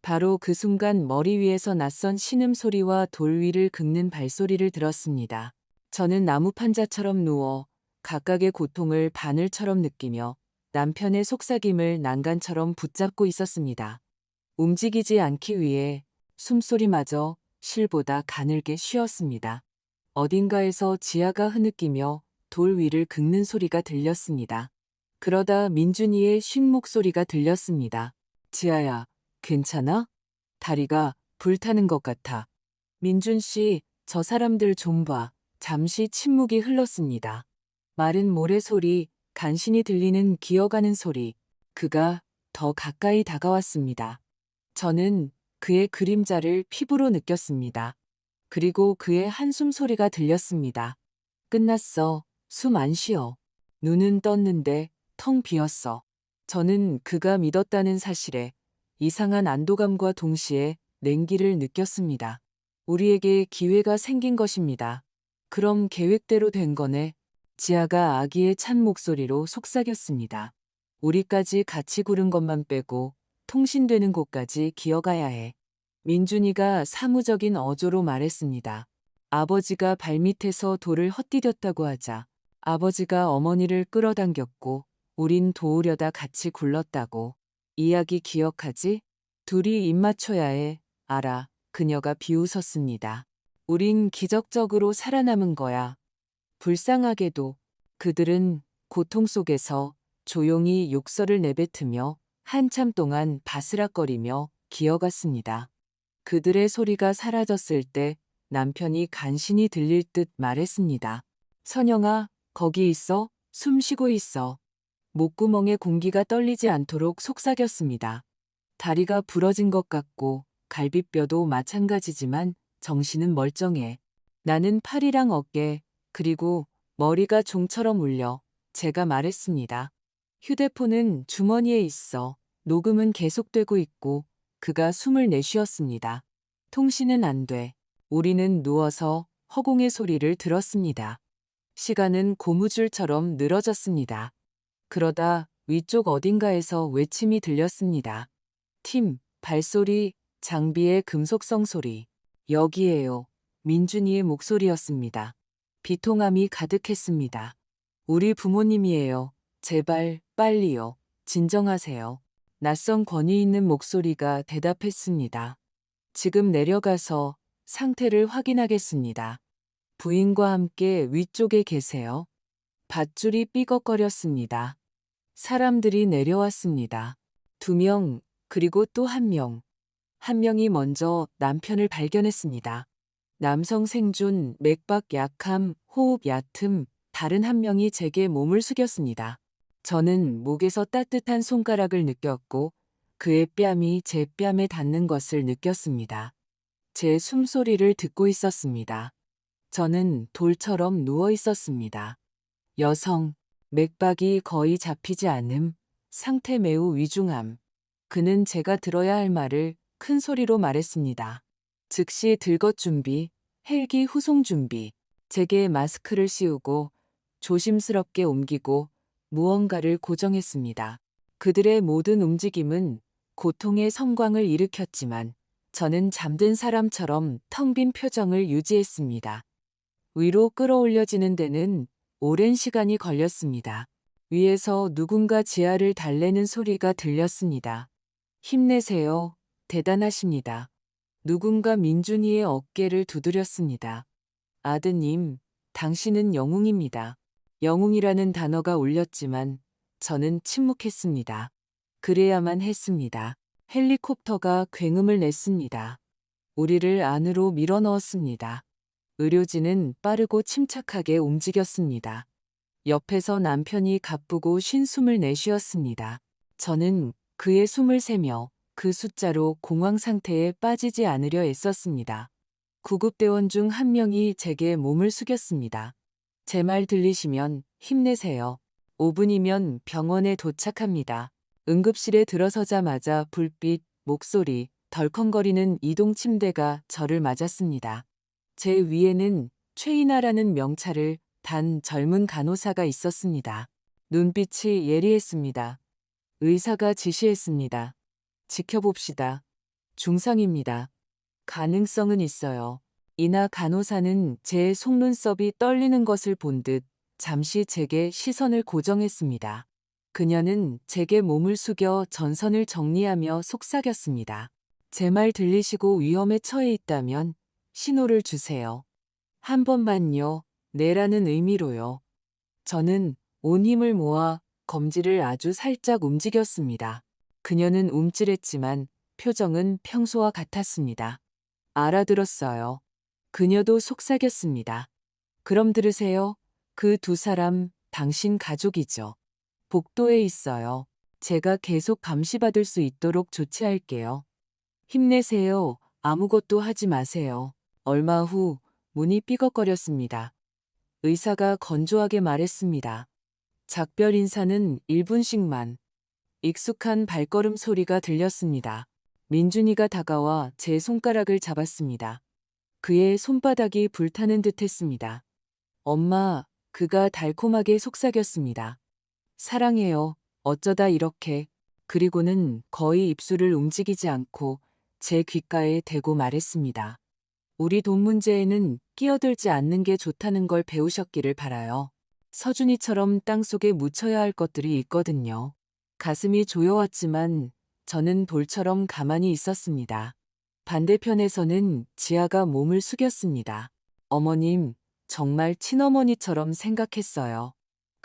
바로 그 순간 머리 위에서 낯선 신음소리와 돌 위를 긁는 발소리를 들었습니다. 저는 나무 판자처럼 누워 각각의 고통을 바늘처럼 느끼며 남편의 속삭임을 난간처럼 붙잡고 있었습니다. 움직이지 않기 위해 숨소리마저 실보다 가늘게 쉬었습니다. 어딘가에서 지아가 흐느끼며 돌 위를 긁는 소리가 들렸습니다. 그러다 민준이의 쉰 목소리가 들렸습니다. 지아야, 괜찮아? 다리가 불타는 것 같아. 민준 씨, 저 사람들 좀 봐. 잠시 침묵이 흘렀습니다. 마른 모래 소리, 간신히 들리는 기어가는 소리. 그가 더 가까이 다가왔습니다. 저는 그의 그림자를 피부로 느꼈습니다. 그리고 그의 한숨 소리가 들렸습니다. 끝났어. 숨 안 쉬어. 눈은 떴는데 텅 비었어. 저는 그가 믿었다는 사실에 이상한 안도감과 동시에 냉기를 느꼈습니다. 우리에게 기회가 생긴 것입니다. 그럼 계획대로 된 거네. 지아가 아기의 찬 목소리로 속삭였습니다. 우리까지 같이 구른 것만 빼고 통신되는 곳까지 기어가야 해. 민준이가 사무적인 어조로 말했습니다. 아버지가 발밑에서 돌을 헛디뎠다고 하자 아버지가 어머니를 끌어당겼고 우린 도우려다 같이 굴렀다고. 이야기 기억하지? 둘이 입 맞춰야 해. 알아. 그녀가 비웃었습니다. 우린 기적적으로 살아남은 거야. 불쌍하게도 그들은 고통 속에서 조용히 욕설을 내뱉으며 한참 동안 바스락거리며 기어갔습니다. 그들의 소리가 사라졌을 때 남편이 간신히 들릴 듯 말했습니다. 선영아, 거기 있어? 숨 쉬고 있어. 목구멍에 공기가 떨리지 않도록 속삭였습니다. 다리가 부러진 것 같고 갈비뼈도 마찬가지지만 정신은 멀쩡해. 나는 팔이랑 어깨, 그리고 머리가 종처럼 울려. 제가 말했습니다. 휴대폰은 주머니에 있어. 녹음은 계속되고 있고 그가 숨을 내쉬었습니다. 통신은 안 돼. 우리는 누워서 허공의 소리를 들었습니다. 시간은 고무줄처럼 늘어졌습니다. 그러다 위쪽 어딘가에서 외침이 들렸습니다. 팀, 발소리, 장비의 금속성 소리. 여기에요. 민준이의 목소리였습니다. 비통함이 가득했습니다. 우리 부모님이에요. 제발, 빨리요. 진정하세요. 낯선 권위 있는 목소리가 대답했습니다. 지금 내려가서 상태를 확인하겠습니다. 부인과 함께 위쪽에 계세요. 밧줄이 삐걱거렸습니다. 사람들이 내려왔습니다. 2명, 그리고 또 1명. 1명이 먼저 남편을 발견했습니다. 남성 생존, 맥박 약함, 호흡 얕음, 다른 1명이 제게 몸을 숙였습니다. 저는 목에서 따뜻한 손가락을 느꼈고 그의 뺨이 제 뺨에 닿는 것을 느꼈습니다. 제 숨소리를 듣고 있었습니다. 저는 돌처럼 누워 있었습니다. 여성, 맥박이 거의 잡히지 않음, 상태 매우 위중함. 그는 제가 들어야 할 말을 큰 소리로 말했습니다. 즉시 들것 준비, 헬기 후송 준비. 제게 마스크를 씌우고 조심스럽게 옮기고 무언가를 고정했습니다. 그들의 모든 움직임은 고통의 성광을 일으켰지만 저는 잠든 사람처럼 텅 빈 표정을 유지했습니다. 위로 끌어올려지는 데는 오랜 시간이 걸렸습니다. 위에서 누군가 지하를 달래는 소리가 들렸습니다. 힘내세요. 대단하십니다. 누군가 민준이의 어깨를 두드렸습니다. 아드님, 당신은 영웅입니다. 영웅이라는 단어가 울렸지만 저는 침묵했습니다. 그래야만 했습니다. 헬리콥터가 굉음을 냈습니다. 우리를 안으로 밀어넣었습니다. 의료진은 빠르고 침착하게 움직였습니다. 옆에서 남편이 가쁘고 쉰 숨을 내쉬었습니다. 저는 그의 숨을 세며 그 숫자로 공황 상태에 빠지지 않으려 애썼습니다. 구급대원 중 1명이 제게 몸을 숙였습니다. 제 말 들리시면 힘내세요. 5분이면 병원에 도착합니다. 응급실에 들어서자마자 불빛, 목소리, 덜컹거리는 이동 침대가 저를 맞았습니다. 제 위에는 최이나라는 명찰을 단 젊은 간호사가 있었습니다. 눈빛이 예리했습니다. 의사가 지시했습니다. 지켜봅시다. 중상입니다. 가능성은 있어요. 이나 간호사는 제 속눈썹이 떨리는 것을 본 듯 잠시 제게 시선을 고정했습니다. 그녀는 제게 몸을 숙여 전선을 정리하며 속삭였습니다. 제 말 들리시고 위험에 처해 있다면 신호를 주세요. 한 번만요. 네라는 의미로요. 저는 온 힘을 모아 검지를 아주 살짝 움직였습니다. 그녀는 움찔했지만 표정은 평소와 같았습니다. 알아들었어요. 그녀도 속삭였습니다. 그럼 들으세요. 그 2사람 당신 가족이죠. 복도에 있어요. 제가 계속 감시받을 수 있도록 조치할게요. 힘내세요. 아무것도 하지 마세요. 얼마 후 문이 삐걱거렸습니다. 의사가 건조하게 말했습니다. 작별 인사는 1분씩만. 익숙한 발걸음 소리가 들렸습니다. 민준이가 다가와 제 손가락을 잡았습니다. 그의 손바닥이 불타는 듯 했습니다. 엄마, 그가 달콤하게 속삭였습니다. 사랑해요. 어쩌다 이렇게. 그리고는 거의 입술을 움직이지 않고 제 귓가에 대고 말했습니다. 우리 돈 문제에는 끼어들지 않는 게 좋다는 걸 배우셨기를 바라요. 서준이처럼 땅속에 묻혀야 할 것들이 있거든요. 가슴이 조여왔지만 저는 돌처럼 가만히 있었습니다. 반대편에서는 지아가 몸을 숙였습니다. 어머님, 정말 친어머니처럼 생각했어요.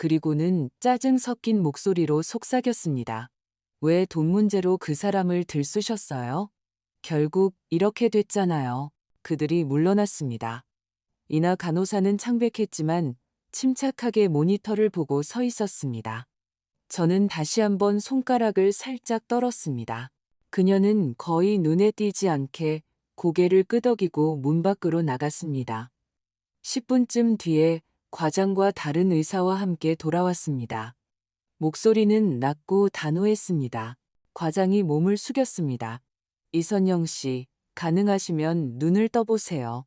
그리고는 짜증 섞인 목소리로 속삭였습니다. 왜 돈 문제로 그 사람을 들쑤셨어요? 결국 이렇게 됐잖아요. 그들이 물러났습니다. 이나 간호사는 창백했지만 침착하게 모니터를 보고 서 있었습니다. 저는 다시 한번 손가락을 살짝 떨었습니다. 그녀는 거의 눈에 띄지 않게 고개를 끄덕이고 문 밖으로 나갔습니다. 10분쯤 뒤에 과장과 다른 의사와 함께 돌아왔습니다. 목소리는 낮고 단호했습니다. 과장이 몸을 숙였습니다. 이선영 씨, 가능하시면 눈을 떠보세요.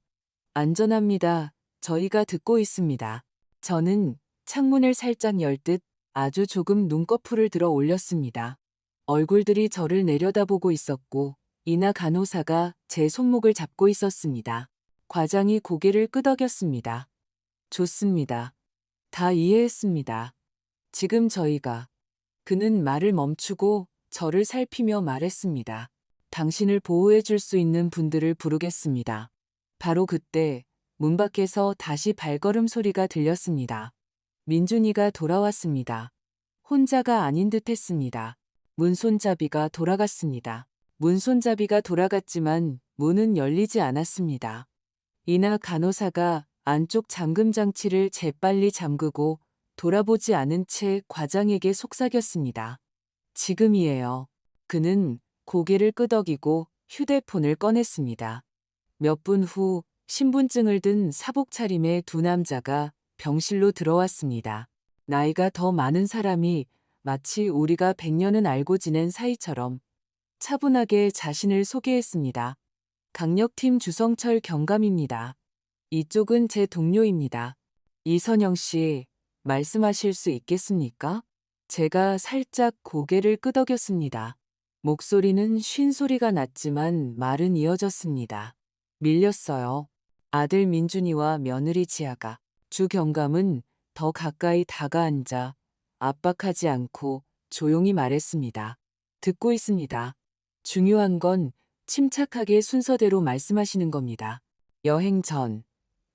안전합니다. 저희가 듣고 있습니다. 저는 창문을 살짝 열 듯 아주 조금 눈꺼풀을 들어 올렸습니다. 얼굴들이 저를 내려다보고 있었고 이나 간호사가 제 손목을 잡고 있었습니다. 과장이 고개를 끄덕였습니다. 좋습니다. 다 이해했습니다. 지금 저희가 그는 말을 멈추고 저를 살피며 말했습니다. 당신을 보호해 줄 수 있는 분들을 부르겠습니다. 바로 그때 문 밖에서 다시 발걸음 소리가 들렸습니다. 민준이가 돌아왔습니다. 혼자가 아닌 듯 했습니다. 문손잡이가 돌아갔습니다. 문손잡이가 돌아갔지만 문은 열리지 않았습니다. 이나 간호사가 안쪽 잠금 장치를 재빨리 잠그고 돌아보지 않은 채 과장에게 속삭였습니다. 지금이에요. 그는 고개를 끄덕이고 휴대폰을 꺼냈습니다. 몇 분 후 신분증을 든 사복 차림의 두 남자가 병실로 들어왔습니다. 나이가 더 많은 사람이 마치 우리가 100년은 알고 지낸 사이처럼 차분하게 자신을 소개했습니다. 강력팀 주성철 경감입니다. 이쪽은 제 동료입니다. 이선영 씨, 말씀하실 수 있겠습니까? 제가 살짝 고개를 끄덕였습니다. 목소리는 쉰 소리가 났지만 말은 이어졌습니다. 밀렸어요. 아들 민준이와 며느리 지아가. 주 경감은 더 가까이 다가앉아 압박하지 않고 조용히 말했습니다. 듣고 있습니다. 중요한 건 침착하게 순서대로 말씀하시는 겁니다. 여행 전,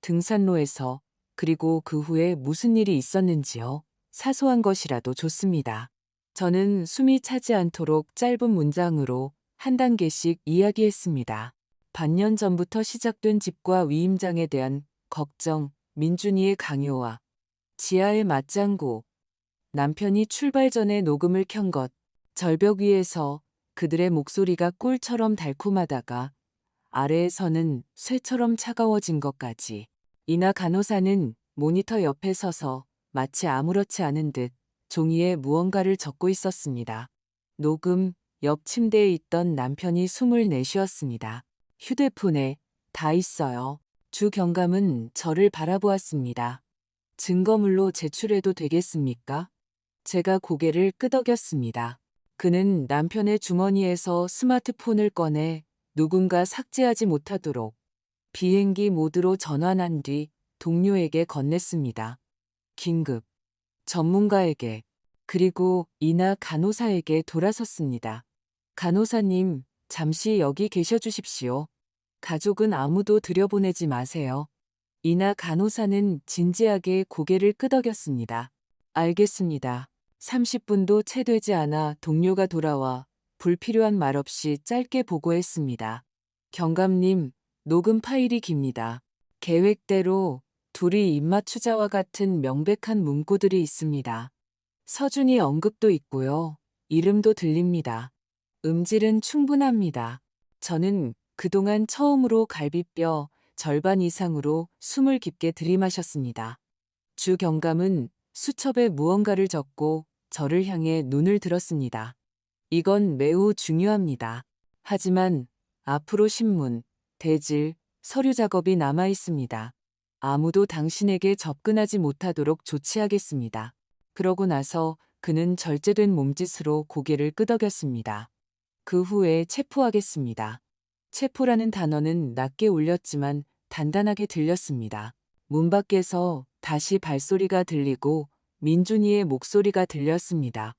등산로에서, 그리고 그 후에 무슨 일이 있었는지요. 사소한 것이라도 좋습니다. 저는 숨이 차지 않도록 짧은 문장으로 한 단계씩 이야기했습니다. 반년 전부터 시작된 집과 위임장에 대한 걱정, 민준이의 강요와 지아의 맞장구, 남편이 출발 전에 녹음을 켠 것, 절벽 위에서 그들의 목소리가 꿀처럼 달콤하다가 아래에서는 쇠처럼 차가워진 것까지. 이나 간호사는 모니터 옆에 서서 마치 아무렇지 않은 듯 종이에 무언가를 적고 있었습니다. 녹음, 옆 침대에 있던 남편이 숨을 내쉬었습니다. 휴대폰에 다 있어요. 주 경감은 저를 바라보았습니다. 증거물로 제출해도 되겠습니까? 제가 고개를 끄덕였습니다. 그는 남편의 주머니에서 스마트폰을 꺼내 누군가 삭제하지 못하도록 비행기 모드로 전환한 뒤 동료에게 건넸습니다. 긴급. 전문가에게, 그리고 이나 간호사에게 돌아섰습니다. 간호사님, 잠시 여기 계셔 주십시오. 가족은 아무도 들여보내지 마세요. 이나 간호사는 진지하게 고개를 끄덕였습니다. 알겠습니다. 30분도 채 되지 않아 동료가 돌아와 불필요한 말 없이 짧게 보고했습니다. 경감님, 녹음 파일이 깁니다. 계획대로 둘이 입맞추자와 같은 명백한 문구들이 있습니다. 서준이 언급도 있고요. 이름도 들립니다. 음질은 충분합니다. 저는 그동안 처음으로 갈비뼈 절반 이상으로 숨을 깊게 들이마셨습니다. 주 경감은 수첩에 무언가를 적고 저를 향해 눈을 들었습니다. 이건 매우 중요합니다. 하지만 앞으로 신문, 대질, 서류 작업이 남아 있습니다. 아무도 당신에게 접근하지 못하도록 조치하겠습니다. 그러고 나서 그는 절제된 몸짓으로 고개를 끄덕였습니다. 그 후에 체포하겠습니다. 체포라는 단어는 낮게 울렸지만 단단하게 들렸습니다. 문 밖에서 다시 발소리가 들리고 민준이의 목소리가 들렸습니다.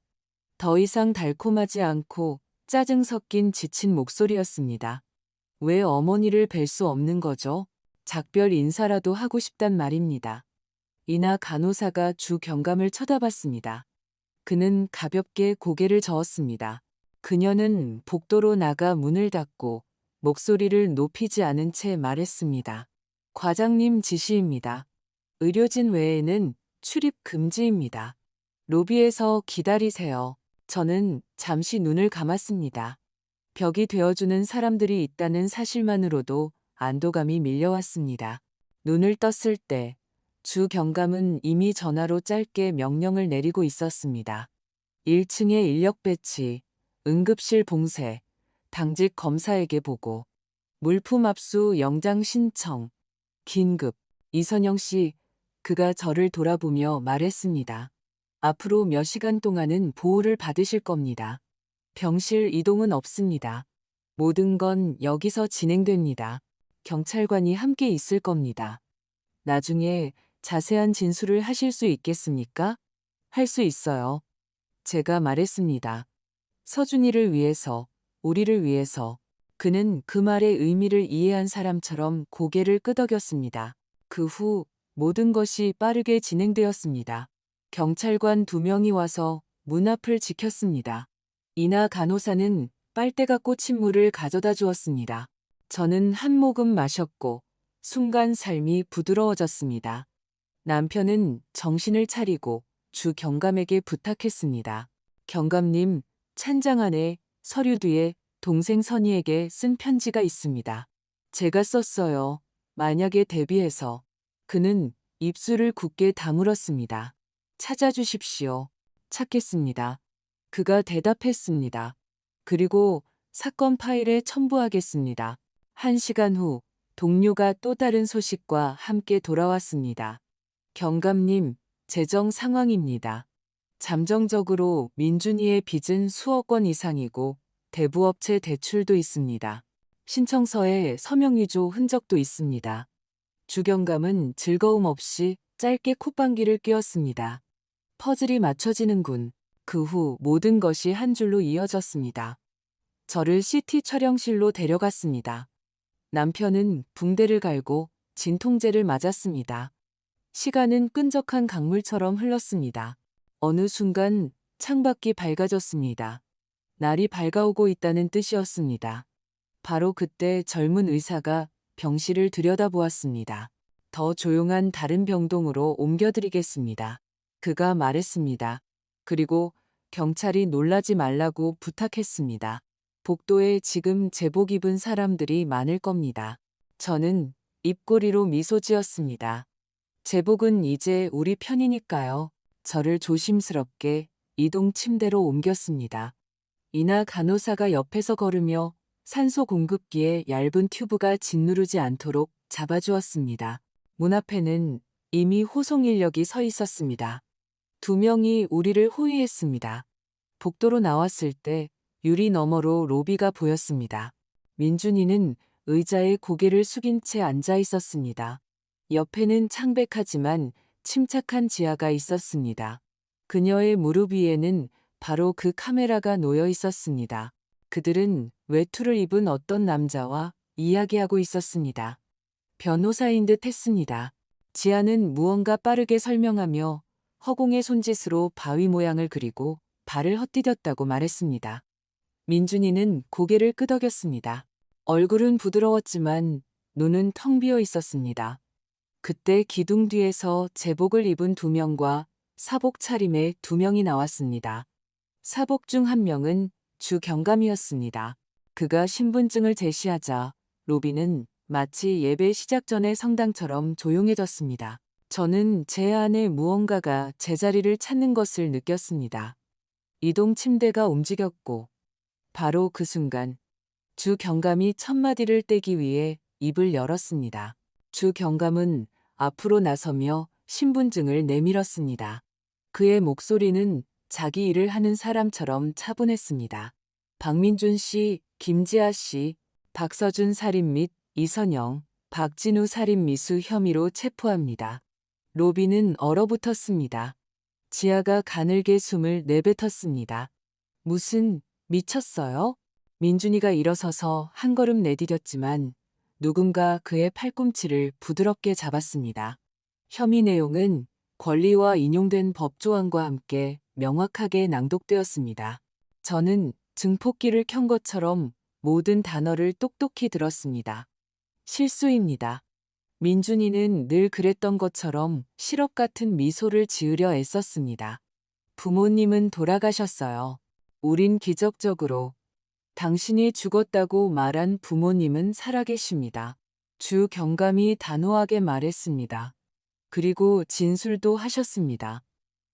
더 이상 달콤하지 않고 짜증 섞인 지친 목소리였습니다. 왜 어머니를 뵐 수 없는 거죠? 작별 인사라도 하고 싶단 말입니다. 이나 간호사가 주 경감을 쳐다봤습니다. 그는 가볍게 고개를 저었습니다. 그녀는 복도로 나가 문을 닫고 목소리를 높이지 않은 채 말했습니다. 과장님 지시입니다. 의료진 외에는 출입 금지입니다. 로비에서 기다리세요. 저는 잠시 눈을 감았습니다. 벽이 되어주는 사람들이 있다는 사실만으로도 안도감이 밀려왔습니다. 눈을 떴을 때 주 경감은 이미 전화로 짧게 명령을 내리고 있었습니다. 1층의 인력 배치, 응급실 봉쇄, 당직 검사에게 보고, 물품 압수 영장 신청, 긴급. 이선영 씨, 그가 저를 돌아보며 말했습니다. 앞으로 몇 시간 동안은 보호를 받으실 겁니다. 병실 이동은 없습니다. 모든 건 여기서 진행됩니다. 경찰관이 함께 있을 겁니다. 나중에 자세한 진술을 하실 수 있겠습니까? 할 수 있어요. 제가 말했습니다. 서준이를 위해서, 우리를 위해서. 그는 그 말의 의미를 이해한 사람처럼 고개를 끄덕였습니다. 그 후 모든 것이 빠르게 진행되었습니다. 경찰관 2명이 와서 문 앞을 지켰습니다. 이나 간호사는 빨대가 꽂힌 물을 가져다 주었습니다. 저는 한 모금 마셨고 순간 삶이 부드러워졌습니다. 남편은 정신을 차리고 주 경감에게 부탁했습니다. 경감님, 찬장 안에 서류 뒤에 동생 선희에게 쓴 편지가 있습니다. 제가 썼어요. 만약에 대비해서. 그는 입술을 굳게 다물었습니다. 찾아주십시오. 찾겠습니다. 그가 대답했습니다. 그리고 사건 파일에 첨부하겠습니다. 1시간 후 동료가 또 다른 소식과 함께 돌아왔습니다. 경감님, 재정 상황입니다. 잠정적으로 민준이의 빚은 수억 원 이상이고 대부업체 대출도 있습니다. 신청서에 서명 위조 흔적도 있습니다. 주경감은 즐거움 없이 짧게 콧방귀를 뀌었습니다. 퍼즐이 맞춰지는군. 그 후 모든 것이 한 줄로 이어졌습니다. 저를 CT 촬영실로 데려갔습니다. 남편은 붕대를 갈고 진통제를 맞았습니다. 시간은 끈적한 강물처럼 흘렀습니다. 어느 순간 창밖이 밝아졌습니다. 날이 밝아오고 있다는 뜻이었습니다. 바로 그때 젊은 의사가 병실을 들여다보았습니다. 더 조용한 다른 병동으로 옮겨드리겠습니다. 그가 말했습니다. 그리고 경찰이 놀라지 말라고 부탁했습니다. 복도에 지금 제복 입은 사람들이 많을 겁니다. 저는 입꼬리로 미소 지었습니다. 제복은 이제 우리 편이니까요. 저를 조심스럽게 이동 침대로 옮겼습니다. 이나 간호사가 옆에서 걸으며 산소 공급기에 얇은 튜브가 짓누르지 않도록 잡아주었습니다. 문 앞에는 이미 호송 인력이 서 있었습니다. 2명이 우리를 호위했습니다. 복도로 나왔을 때 유리 너머로 로비가 보였습니다. 민준이는 의자에 고개를 숙인 채 앉아 있었습니다. 옆에는 창백하지만 침착한 지하가 있었습니다. 그녀의 무릎 위에는 바로 그 카메라가 놓여 있었습니다. 그들은 외투를 입은 어떤 남자와 이야기하고 있었습니다. 변호사인 듯 했습니다. 지아는 무언가 빠르게 설명하며 허공의 손짓으로 바위 모양을 그리고 발을 헛디뎠다고 말했습니다. 민준이는 고개를 끄덕였습니다. 얼굴은 부드러웠지만 눈은 텅 비어 있었습니다. 그때 기둥 뒤에서 제복을 입은 2명과 사복 차림의 2명이 나왔습니다. 사복 중 1명은 주 경감이었습니다. 그가 신분증을 제시하자 로비는 마치 예배 시작 전의 성당처럼 조용해졌습니다. 저는 제 안에 무언가가 제자리를 찾는 것을 느꼈습니다. 이동 침대가 움직였고 바로 그 순간 주 경감이 첫 마디를 떼기 위해 입을 열었습니다. 주 경감은 앞으로 나서며 신분증을 내밀었습니다. 그의 목소리는 자기 일을 하는 사람처럼 차분했습니다. 박민준 씨, 김지아 씨, 박서준 살인 및 이선영, 박진우 살인 미수 혐의로 체포합니다. 로비는 얼어붙었습니다. 지아가 가늘게 숨을 내뱉었습니다. 무슨, 미쳤어요? 민준이가 일어서서 한 걸음 내디뎠지만 누군가 그의 팔꿈치를 부드럽게 잡았습니다. 혐의 내용은 권리와 인용된 법조항과 함께 명확하게 낭독되었습니다. 저는 증폭기를 켠 것처럼 모든 단어를 똑똑히 들었습니다. 실수입니다. 민준이는 늘 그랬던 것처럼 시럽 같은 미소를 지으려 애썼습니다. 부모님은 돌아가셨어요. 우린 기적적으로. 당신이 죽었다고 말한 부모님은 살아계십니다. 주 경감이 단호하게 말했습니다. 그리고 진술도 하셨습니다.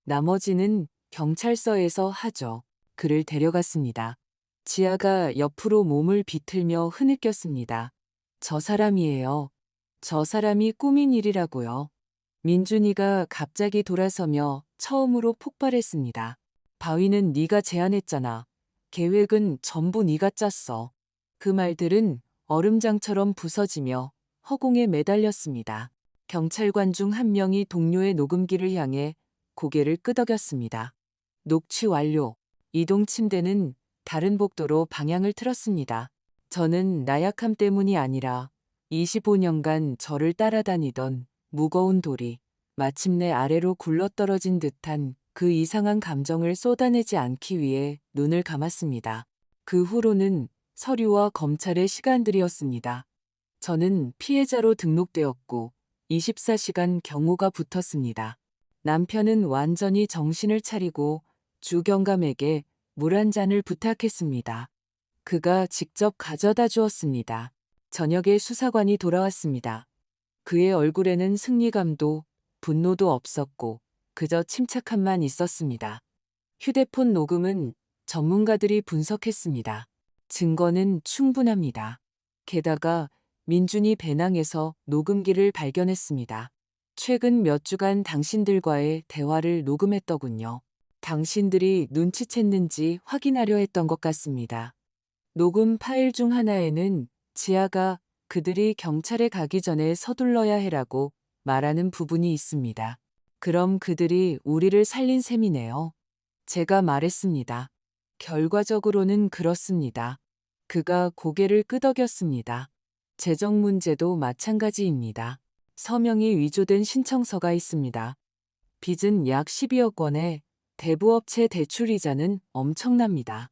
나머지는 경찰서에서 하죠. 그를 데려갔습니다. 지아가 옆으로 몸을 비틀며 흐느꼈습니다. 저 사람이에요. 저 사람이 꾸민 일이라고요. 민준이가 갑자기 돌아서며 처음으로 폭발했습니다. 바위는 네가 제안했잖아. 계획은 전부 네가 짰어. 그 말들은 얼음장처럼 부서지며 허공에 매달렸습니다. 경찰관 중 한 명이 동료의 녹음기를 향해 고개를 끄덕였습니다. 녹취 완료. 이동 침대는 다른 복도로 방향을 틀었습니다. 저는 나약함 때문이 아니라 25년간 저를 따라다니던 무거운 돌이 마침내 아래로 굴러떨어진 듯한 그 이상한 감정을 쏟아내지 않기 위해 눈을 감았습니다. 그 후로는 서류와 검찰의 시간들이었습니다. 저는 피해자로 등록되었고 24시간 경호가 붙었습니다. 남편은 완전히 정신을 차리고 주경감에게 물 한 잔을 부탁했습니다. 그가 직접 가져다 주었습니다. 저녁에 수사관이 돌아왔습니다. 그의 얼굴에는 승리감도 분노도 없었고 그저 침착함만 있었습니다. 휴대폰 녹음은 전문가들이 분석했습니다. 증거는 충분합니다. 게다가 민준이 배낭에서 녹음기를 발견했습니다. 최근 몇 주간 당신들과의 대화를 녹음했더군요. 당신들이 눈치챘는지 확인하려 했던 것 같습니다. 녹음 파일 중 하나에는 지아가 그들이 경찰에 가기 전에 서둘러야 해라고 말하는 부분이 있습니다. 그럼 그들이 우리를 살린 셈이네요. 제가 말했습니다. 결과적으로는 그렇습니다. 그가 고개를 끄덕였습니다. 재정 문제도 마찬가지입니다. 서명이 위조된 신청서가 있습니다. 빚은 약 12억 원에 대부업체 대출이자는 엄청납니다.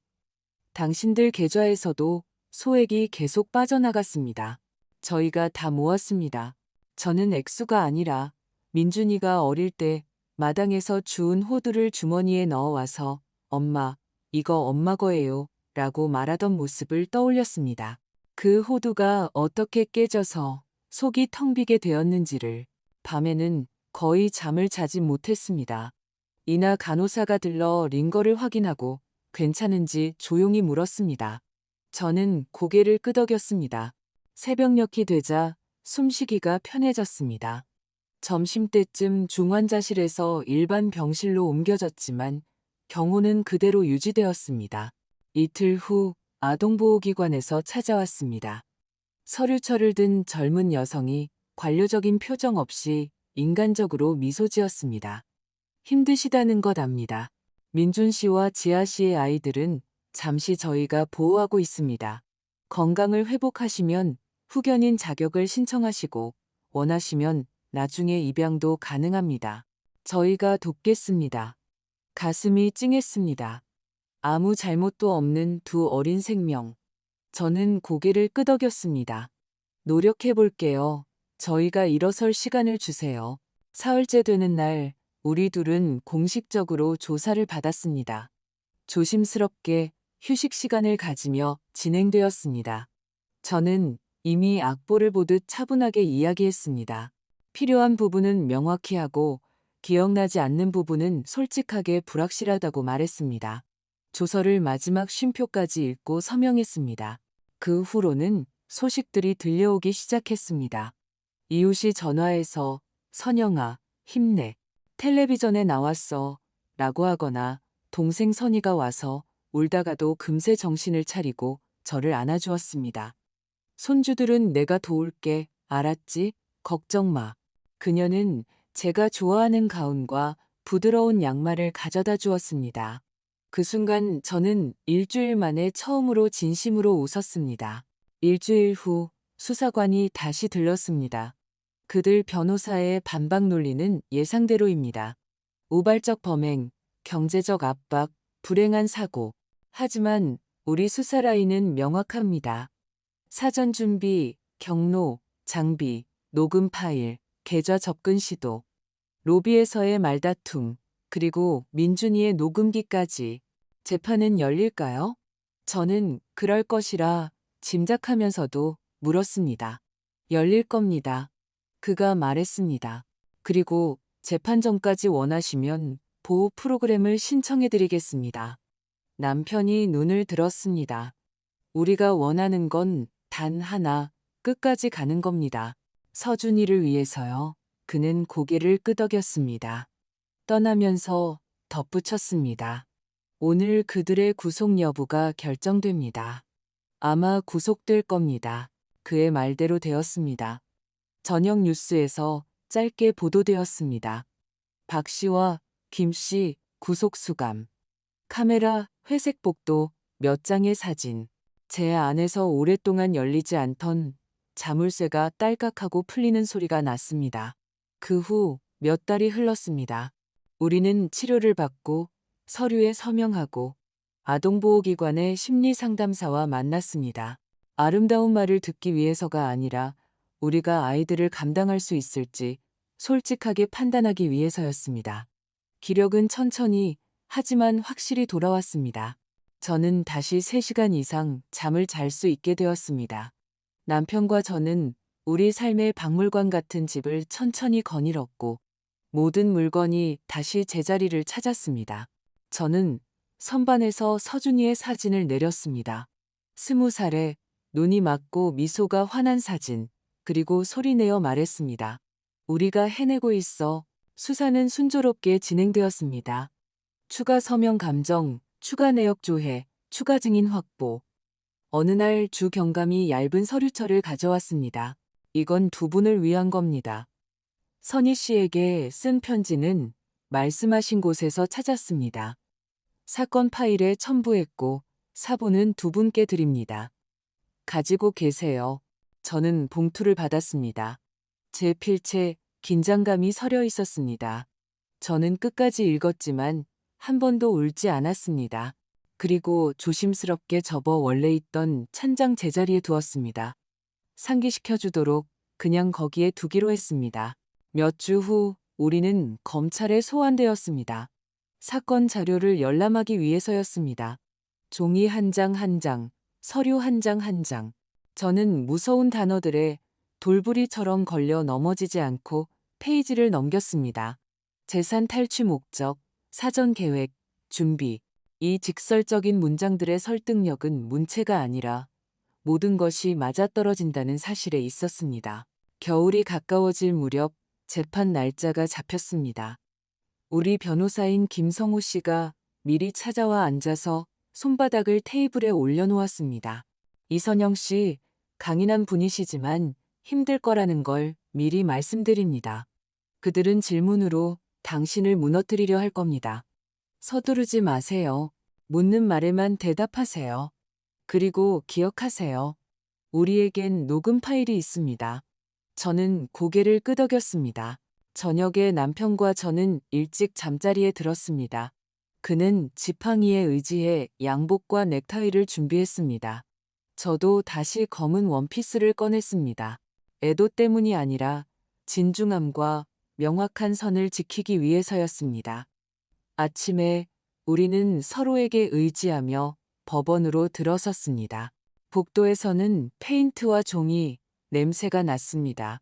당신들 계좌에서도 소액이 계속 빠져나갔습니다. 저희가 다 모았습니다. 저는 액수가 아니라 민준이가 어릴 때 마당에서 주운 호두를 주머니에 넣어와서 엄마, 이거 엄마 거예요 라고 말하던 모습을 떠올렸습니다. 그 호두가 어떻게 깨져서 속이 텅 비게 되었는지를 밤에는 거의 잠을 자지 못했습니다. 이나 간호사가 들러 링거를 확인하고 괜찮은지 조용히 물었습니다. 저는 고개를 끄덕였습니다. 새벽녘이 되자 숨쉬기가 편해졌습니다. 점심때쯤 중환자실에서 일반 병실로 옮겨졌지만 경호는 그대로 유지되었습니다. 이틀 후 아동보호기관에서 찾아왔습니다. 서류철을 든 젊은 여성이 관료적인 표정 없이 인간적으로 미소 지었습니다. 힘드시다는 것 압니다. 민준 씨와 지아 씨의 아이들은 잠시 저희가 보호하고 있습니다. 건강을 회복하시면 후견인 자격을 신청하시고 원하시면 나중에 입양도 가능합니다. 저희가 돕겠습니다. 가슴이 찡했습니다. 아무 잘못도 없는 두 어린 생명. 저는 고개를 끄덕였습니다. 노력해 볼게요. 저희가 일어설 시간을 주세요. 사흘째 되는 날 우리 둘은 공식적으로 조사를 받았습니다. 조심스럽게 휴식 시간을 가지며 진행되었습니다. 저는 이미 악보를 보듯 차분하게 이야기했습니다. 필요한 부분은 명확히 하고 기억나지 않는 부분은 솔직하게 불확실하다고 말했습니다. 조서를 마지막 쉼표까지 읽고 서명했습니다. 그 후로는 소식들이 들려오기 시작했습니다. 이웃이 전화해서 선영아, 힘내. 텔레비전에 나왔어. 라고 하거나 동생 선이가 와서 울다가도 금세 정신을 차리고 저를 안아주었습니다. 손주들은 내가 도울게. 알았지? 걱정 마. 그녀는 제가 좋아하는 가운과 부드러운 양말을 가져다 주었습니다. 그 순간 저는 일주일 만에 처음으로 진심으로 웃었습니다. 일주일 후 수사관이 다시 들렀습니다. 그들 변호사의 반박 논리는 예상대로입니다. 우발적 범행, 경제적 압박, 불행한 사고. 하지만 우리 수사 라인은 명확합니다. 사전 준비, 경로, 장비, 녹음 파일, 계좌 접근 시도, 로비에서의 말다툼, 그리고 민준이의 녹음기까지. 재판은 열릴까요? 저는 그럴 것이라 짐작하면서도 물었습니다. 열릴 겁니다. 그가 말했습니다. 그리고 재판 전까지 원하시면 보호 프로그램을 신청해드리겠습니다. 남편이 눈을 들었습니다. 우리가 원하는 건 단 하나, 끝까지 가는 겁니다. 서준이를 위해서요. 그는 고개를 끄덕였습니다. 떠나면서 덧붙였습니다. 오늘 그들의 구속 여부가 결정됩니다. 아마 구속될 겁니다. 그의 말대로 되었습니다. 저녁 뉴스에서 짧게 보도되었습니다. 박 씨와 김 씨 구속 수감. 카메라, 회색 복도, 몇 장의 사진. 제 안에서 오랫동안 열리지 않던 자물쇠가 딸깍하고 풀리는 소리가 났습니다. 그 후 몇 달이 흘렀습니다. 우리는 치료를 받고 서류에 서명하고 아동보호기관의 심리상담사와 만났습니다. 아름다운 말을 듣기 위해서가 아니라 우리가 아이들을 감당할 수 있을지 솔직하게 판단하기 위해서였습니다. 기력은 천천히 하지만 확실히 돌아왔습니다. 저는 다시 3시간 이상 잠을 잘 수 있게 되었습니다. 남편과 저는 우리 삶의 박물관 같은 집을 천천히 거닐었고 모든 물건이 다시 제자리를 찾았습니다. 저는 선반에서 서준이의 사진을 내렸습니다. 20살에 눈이 맞고 미소가 환한 사진, 그리고 소리내어 말했습니다. 우리가 해내고 있어. 수사는 순조롭게 진행되었습니다. 추가 서명 감정, 추가 내역 조회, 추가 증인 확보. 어느 날 주 경감이 얇은 서류철을 가져왔습니다. 이건 두 분을 위한 겁니다. 선희 씨에게 쓴 편지는 말씀하신 곳에서 찾았습니다. 사건 파일에 첨부했고 사본은 두 분께 드립니다. 가지고 계세요. 저는 봉투를 받았습니다. 제 필체, 긴장감이 서려 있었습니다. 저는 끝까지 읽었지만 한 번도 울지 않았습니다. 그리고 조심스럽게 접어 원래 있던 찬장 제자리에 두었습니다. 상기시켜주도록 그냥 거기에 두기로 했습니다. 몇 주 후 우리는 검찰에 소환되었습니다. 사건 자료를 열람하기 위해서였습니다. 종이 한 장 한 장, 서류 한 장 한 장. 저는 무서운 단어들에 돌부리처럼 걸려 넘어지지 않고 페이지를 넘겼습니다. 재산 탈취 목적, 사전 계획, 준비. 이 직설적인 문장들의 설득력은 문체가 아니라 모든 것이 맞아떨어진다는 사실에 있었습니다. 겨울이 가까워질 무렵 재판 날짜가 잡혔습니다. 우리 변호사인 김성호 씨가 미리 찾아와 앉아서 손바닥을 테이블에 올려놓았습니다. 이선영 씨, 강인한 분이시지만 힘들 거라는 걸 미리 말씀드립니다. 그들은 질문으로 당신을 무너뜨리려 할 겁니다. 서두르지 마세요. 묻는 말에만 대답하세요. 그리고 기억하세요. 우리에겐 녹음 파일이 있습니다. 저는 고개를 끄덕였습니다. 저녁에 남편과 저는 일찍 잠자리에 들었습니다. 그는 지팡이에 의지해 양복과 넥타이를 준비했습니다. 저도 다시 검은 원피스를 꺼냈습니다. 애도 때문이 아니라 진중함과 명확한 선을 지키기 위해서였습니다. 아침에 우리는 서로에게 의지하며 법원으로 들어섰습니다. 복도에서는 페인트와 종이, 냄새가 났습니다.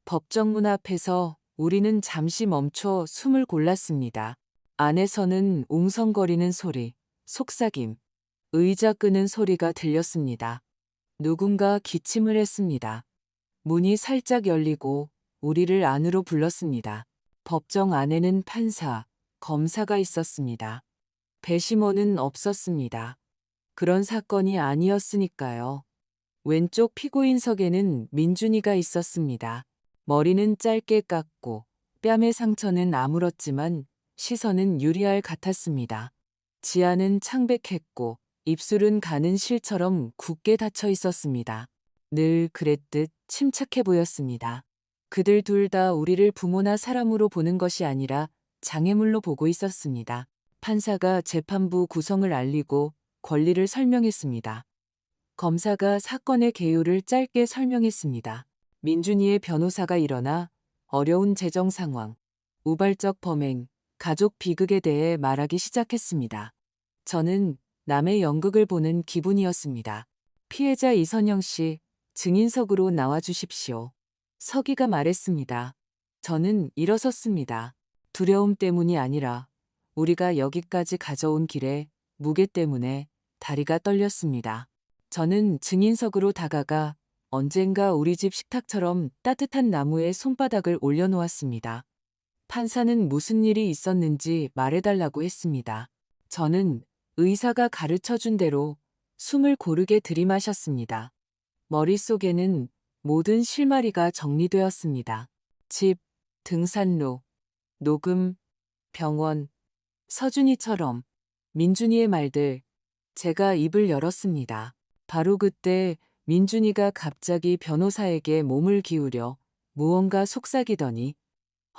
법정문 앞에서 우리는 잠시 멈춰 숨을 골랐습니다. 안에서는 웅성거리는 소리, 속삭임, 의자 끄는 소리가 들렸습니다. 누군가 기침을 했습니다. 문이 살짝 열리고 우리를 안으로 불렀습니다. 법정 안에는 판사, 검사가 있었습니다. 배심원은 없었습니다. 그런 사건이 아니었으니까요. 왼쪽 피고인석에는 민준이가 있었습니다. 머리는 짧게 깎고 뺨의 상처는 아물었지만 시선은 유리알 같았습니다. 지아는 창백했고 입술은 가는 실처럼 굳게 닫혀 있었습니다. 늘 그랬듯 침착해 보였습니다. 그들 둘 다 우리를 부모나 사람으로 보는 것이 아니라 장애물로 보고 있었습니다. 판사가 재판부 구성을 알리고 권리를 설명했습니다. 검사가 사건의 개요를 짧게 설명했습니다. 민준이의 변호사가 일어나 어려운 재정 상황, 우발적 범행, 가족 비극에 대해 말하기 시작했습니다. 저는 남의 연극을 보는 기분이었습니다. 피해자 이선영 씨, 증인석으로 나와 주십시오. 서기가 말했습니다. 저는 일어섰습니다. 두려움 때문이 아니라 우리가 여기까지 가져온 길에 무게 때문에 다리가 떨렸습니다. 저는 증인석으로 다가가 언젠가 우리 집 식탁처럼 따뜻한 나무에 손바닥을 올려놓았습니다. 판사는 무슨 일이 있었는지 말해달라고 했습니다. 저는 의사가 가르쳐준 대로 숨을 고르게 들이마셨습니다. 머릿속에는 모든 실마리가 정리되었습니다. 집, 등산로, 녹음, 병원, 서준이처럼 민준이의 말들, 제가 입을 열었습니다. 바로 그때 민준이가 갑자기 변호사에게 몸을 기울여 무언가 속삭이더니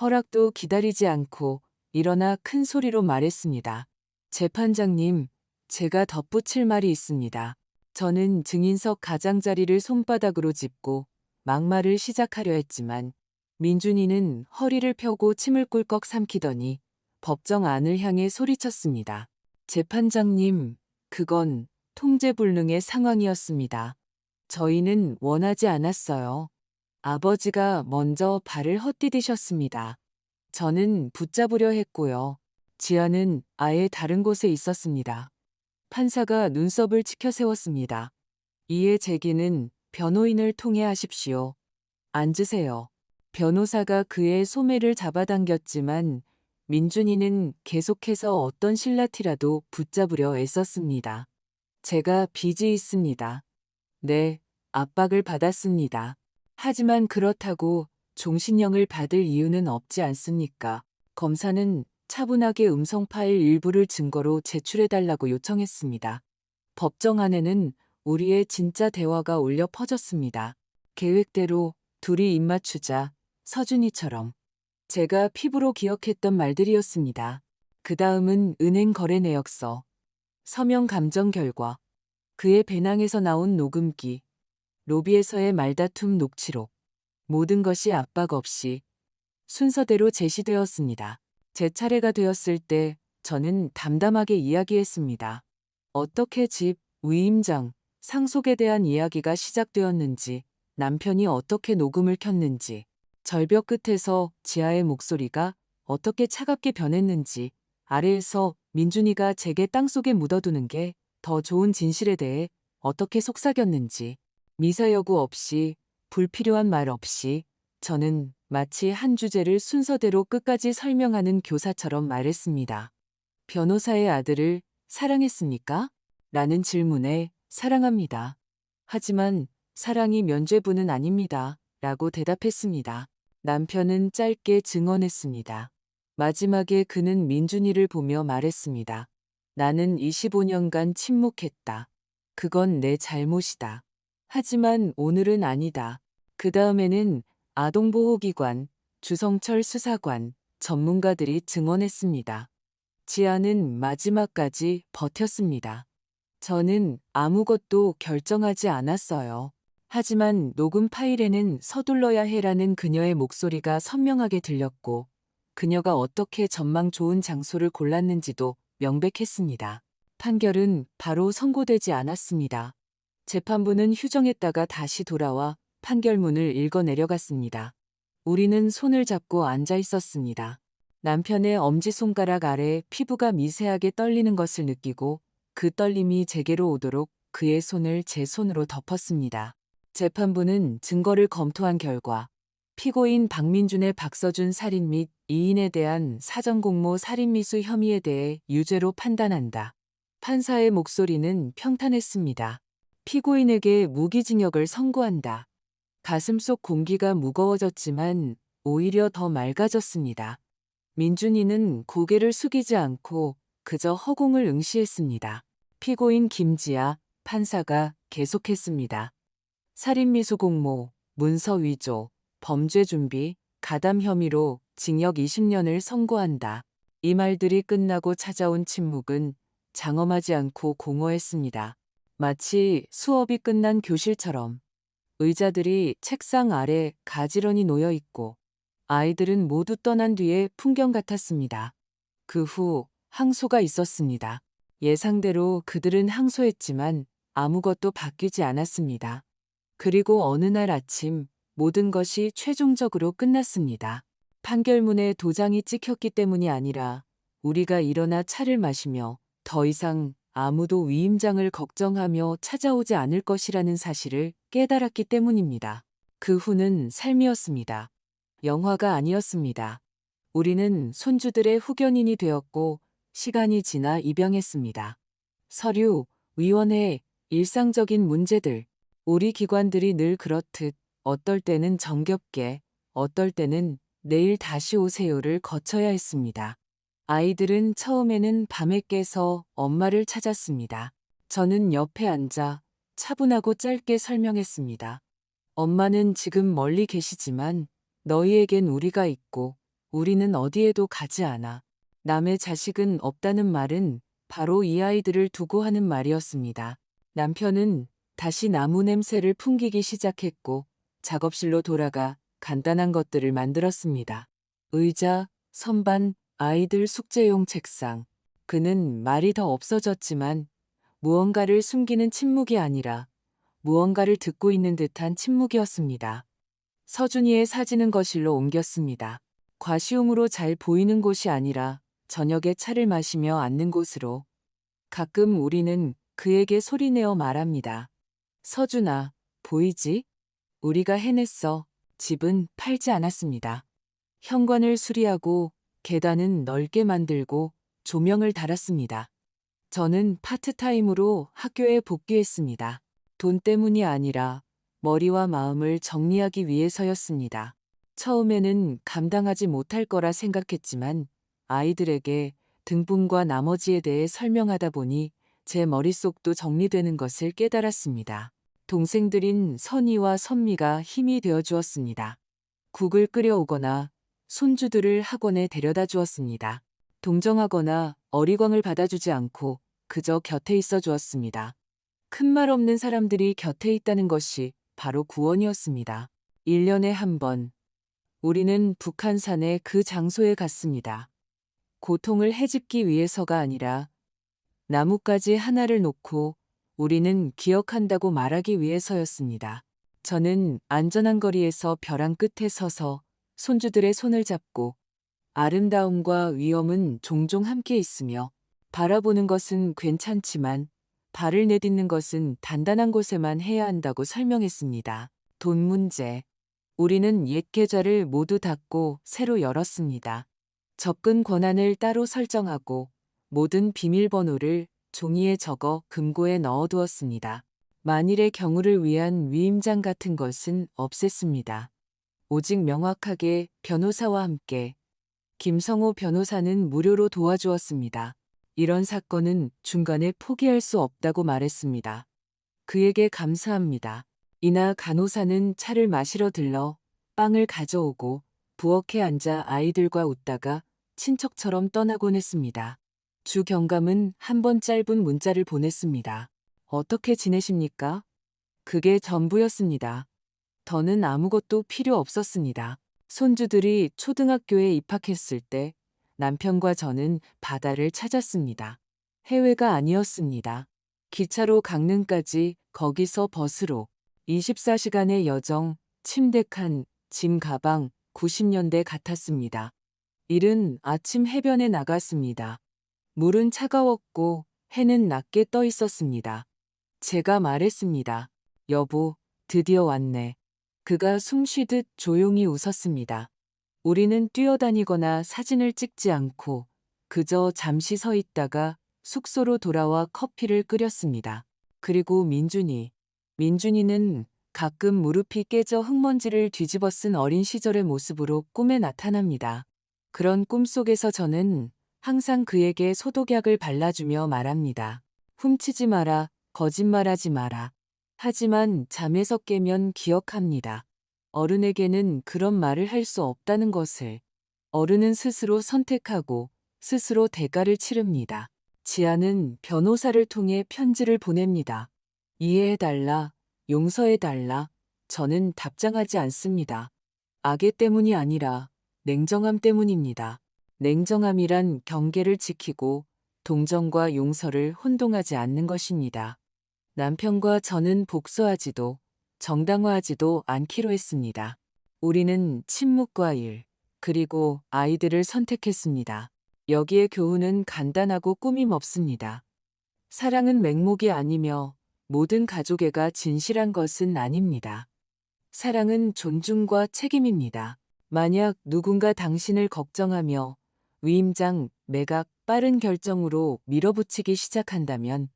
허락도 기다리지 않고 일어나 큰 소리로 말했습니다. 재판장님, 제가 덧붙일 말이 있습니다. 저는 증인석 가장자리를 손바닥으로 짚고 막말을 시작하려 했지만 민준이는 허리를 펴고 침을 꿀꺽 삼키더니 법정 안을 향해 소리쳤습니다. 재판장님, 그건 통제불능의 상황이었습니다. 저희는 원하지 않았어요. 아버지가 먼저 발을 헛디디셨습니다. 저는 붙잡으려 했고요. 지아는 아예 다른 곳에 있었습니다. 판사가 눈썹을 치켜세웠습니다. 이에 제기는 변호인을 통해 하십시오. 앉으세요. 변호사가 그의 소매를 잡아당겼지만 민준이는 계속해서 어떤 실라티라도 붙잡으려 애썼습니다. 제가 빚이 있습니다. 네, 압박을 받았습니다. 하지만 그렇다고 종신형을 받을 이유는 없지 않습니까? 검사는 차분하게 음성 파일 일부를 증거로 제출해달라고 요청했습니다. 법정 안에는 우리의 진짜 대화가 울려 퍼졌습니다. 계획대로 둘이 입맞추자 서준이처럼. 제가 피부로 기억했던 말들이었습니다. 그 다음은 은행 거래 내역서, 서명 감정 결과, 그의 배낭에서 나온 녹음기, 로비에서의 말다툼 녹취록, 모든 것이 압박 없이 순서대로 제시되었습니다. 제 차례가 되었을 때 저는 담담하게 이야기했습니다. 어떻게 집, 위임장, 상속에 대한 이야기가 시작되었는지, 남편이 어떻게 녹음을 켰는지, 절벽 끝에서 지아의 목소리가 어떻게 차갑게 변했는지, 아래에서 민준이가 제게 땅속에 묻어두는 게 더 좋은 진실에 대해 어떻게 속삭였는지, 미사여구 없이, 불필요한 말 없이 저는 마치 한 주제를 순서대로 끝까지 설명하는 교사처럼 말했습니다. 변호사의 아들을 사랑했습니까? 라는 질문에 사랑합니다. 하지만 사랑이 면죄부는 아닙니다. 라고 대답했습니다. 남편은 짧게 증언했습니다. 마지막에 그는 민준이를 보며 말했습니다. 나는 25년간 침묵했다. 그건 내 잘못이다. 하지만 오늘은 아니다. 그 다음에는 아동보호기관, 주성철 수사관, 전문가들이 증언했습니다. 지아는 마지막까지 버텼습니다. 저는 아무것도 결정하지 않았어요. 하지만 녹음 파일에는 서둘러야 해라는 그녀의 목소리가 선명하게 들렸고 그녀가 어떻게 전망 좋은 장소를 골랐는지도 명백했습니다. 판결은 바로 선고되지 않았습니다. 재판부는 휴정했다가 다시 돌아와 판결문을 읽어 내려갔습니다. 우리는 손을 잡고 앉아 있었습니다. 남편의 엄지손가락 아래 피부가 미세하게 떨리는 것을 느끼고 그 떨림이 제게로 오도록 그의 손을 제 손으로 덮었습니다. 재판부는 증거를 검토한 결과 피고인 박민준의 박서준 살인 및 이인에 대한 사전공모 살인미수 혐의에 대해 유죄로 판단한다. 판사의 목소리는 평탄했습니다. 피고인에게 무기징역을 선고한다. 가슴속 공기가 무거워졌지만 오히려 더 맑아졌습니다. 민준이는 고개를 숙이지 않고 그저 허공을 응시했습니다. 피고인 김지아 판사가 계속했습니다. 살인미수 공모, 문서 위조, 범죄 준비, 가담 혐의로 징역 20년을 선고한다. 이 말들이 끝나고 찾아온 침묵은 장엄하지 않고 공허했습니다. 마치 수업이 끝난 교실처럼 의자들이 책상 아래 가지런히 놓여 있고 아이들은 모두 떠난 뒤의 풍경 같았습니다. 그 후 항소가 있었습니다. 예상대로 그들은 항소했지만 아무것도 바뀌지 않았습니다. 그리고 어느 날 아침 모든 것이 최종적으로 끝났습니다. 판결문에 도장이 찍혔기 때문이 아니라 우리가 일어나 차를 마시며 더 이상 아무도 위임장을 걱정하며 찾아오지 않을 것이라는 사실을 깨달았기 때문입니다. 그 후는 삶이었습니다. 영화가 아니었습니다. 우리는 손주들의 후견인이 되었고 시간이 지나 입양했습니다. 서류, 위원회, 일상적인 문제들, 우리 기관들이 늘 그렇듯 어떨 때는 정겹게, 어떨 때는 내일 다시 오세요를 거쳐야 했습니다. 아이들은 처음에는 밤에 깨서 엄마를 찾았습니다. 저는 옆에 앉아 차분하고 짧게 설명했습니다. 엄마는 지금 멀리 계시지만 너희에겐 우리가 있고 우리는 어디에도 가지 않아. 남의 자식은 없다는 말은 바로 이 아이들을 두고 하는 말이었습니다. 남편은 다시 나무 냄새를 풍기기 시작했고 작업실로 돌아가 간단한 것들을 만들었습니다. 의자, 선반, 아이들 숙제용 책상. 그는 말이 더 없어졌지만 무언가를 숨기는 침묵이 아니라 무언가를 듣고 있는 듯한 침묵이었습니다. 서준이의 사진은 거실로 옮겼습니다. 과시용으로 잘 보이는 곳이 아니라 저녁에 차를 마시며 앉는 곳으로. 가끔 우리는 그에게 소리내어 말합니다. 서준아, 보이지? 우리가 해냈어. 집은 팔지 않았습니다. 현관을 수리하고 계단은 넓게 만들고 조명을 달았습니다. 저는 파트타임으로 학교에 복귀했습니다. 돈 때문이 아니라 머리와 마음을 정리하기 위해서였습니다. 처음에는 감당하지 못할 거라 생각했지만 아이들에게 등분과 나머지에 대해 설명하다 보니 제 머릿속도 정리되는 것을 깨달았습니다. 동생들인 선희와 선미가 힘이 되어 주었습니다. 국을 끓여오거나 손주들을 학원에 데려다 주었습니다. 동정하거나 어리광을 받아주지 않고 그저 곁에 있어 주었습니다. 큰 말 없는 사람들이 곁에 있다는 것이 바로 구원이었습니다. 1년에 한 번, 우리는 북한산의 그 장소에 갔습니다. 고통을 헤집기 위해서가 아니라 나뭇가지 하나를 놓고 우리는 기억한다고 말하기 위해서였습니다. 저는 안전한 거리에서 벼랑 끝에 서서 손주들의 손을 잡고 아름다움과 위험은 종종 함께 있으며 바라보는 것은 괜찮지만 발을 내딛는 것은 단단한 곳에만 해야 한다고 설명했습니다. 돈 문제. 우리는 옛 계좌를 모두 닫고 새로 열었습니다. 접근 권한을 따로 설정하고 모든 비밀번호를 종이에 적어 금고에 넣어두었습니다. 만일의 경우를 위한 위임장 같은 것은 없앴습니다. 오직 명확하게 변호사와 함께 김성호 변호사는 무료로 도와주었습니다. 이런 사건은 중간에 포기할 수 없다고 말했습니다. 그에게 감사합니다. 이나 간호사는 차를 마시러 들러 빵을 가져오고 부엌에 앉아 아이들과 웃다가 친척처럼 떠나곤 했습니다. 주 경감은 한 번 짧은 문자를 보냈습니다. 어떻게 지내십니까? 그게 전부였습니다. 더는 아무것도 필요 없었습니다. 손주들이 초등학교에 입학했을 때 남편과 저는 바다를 찾았습니다. 해외가 아니었습니다. 기차로 강릉까지, 거기서 버스로 24시간의 여정, 침대 칸, 짐 가방, 90년대 같았습니다. 이른 아침 해변에 나갔습니다. 물은 차가웠고 해는 낮게 떠 있었습니다. 제가 말했습니다. 여보, 드디어 왔네. 그가 숨쉬듯 조용히 웃었습니다. 우리는 뛰어다니거나 사진을 찍지 않고 그저 잠시 서 있다가 숙소로 돌아와 커피를 끓였습니다. 그리고 민준이는 가끔 무릎이 깨져 흙먼지를 뒤집어 쓴 어린 시절의 모습으로 꿈에 나타납니다. 그런 꿈속에서 저는 항상 그에게 소독약을 발라주며 말합니다. 훔치지 마라, 거짓말하지 마라. 하지만 잠에서 깨면 기억합니다. 어른에게는 그런 말을 할 수 없다는 것을. 어른은 스스로 선택하고 스스로 대가를 치릅니다. 지아는 변호사를 통해 편지를 보냅니다. 이해해달라, 용서해달라. 저는 답장하지 않습니다. 악의 때문이 아니라 냉정함 때문입니다. 냉정함이란 경계를 지키고 동정과 용서를 혼동하지 않는 것입니다. 남편과 저는 복수하지도 정당화하지도 않기로 했습니다. 우리는 침묵과 일, 그리고 아이들을 선택했습니다. 여기에 교훈은 간단하고 꾸밈 없습니다. 사랑은 맹목이 아니며 모든 가족애가 진실한 것은 아닙니다. 사랑은 존중과 책임입니다. 만약 누군가 당신을 걱정하며 위임장, 매각, 빠른 결정으로 밀어붙이기 시작한다면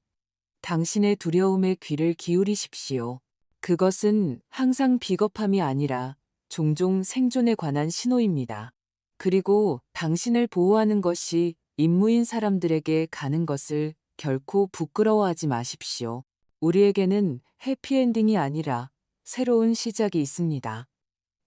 당신의 두려움에 귀를 기울이십시오. 그것은 항상 비겁함이 아니라 종종 생존에 관한 신호입니다. 그리고 당신을 보호하는 것이 임무인 사람들에게 가는 것을 결코 부끄러워하지 마십시오. 우리에게는 해피엔딩이 아니라 새로운 시작이 있습니다.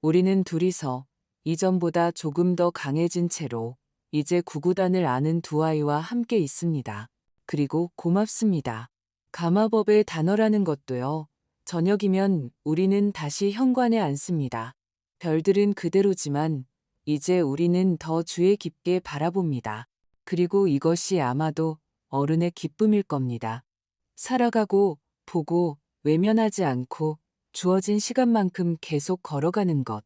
우리는 둘이서 이전보다 조금 더 강해진 채로 이제 구구단을 아는 두 아이와 함께 있습니다. 그리고 고맙습니다. 가마법의 단어라는 것도요. 저녁이면 우리는 다시 현관에 앉습니다. 별들은 그대로지만 이제 우리는 더 주의 깊게 바라봅니다. 그리고 이것이 아마도 어른의 기쁨일 겁니다. 살아가고 보고 외면하지 않고 주어진 시간만큼 계속 걸어가는 것.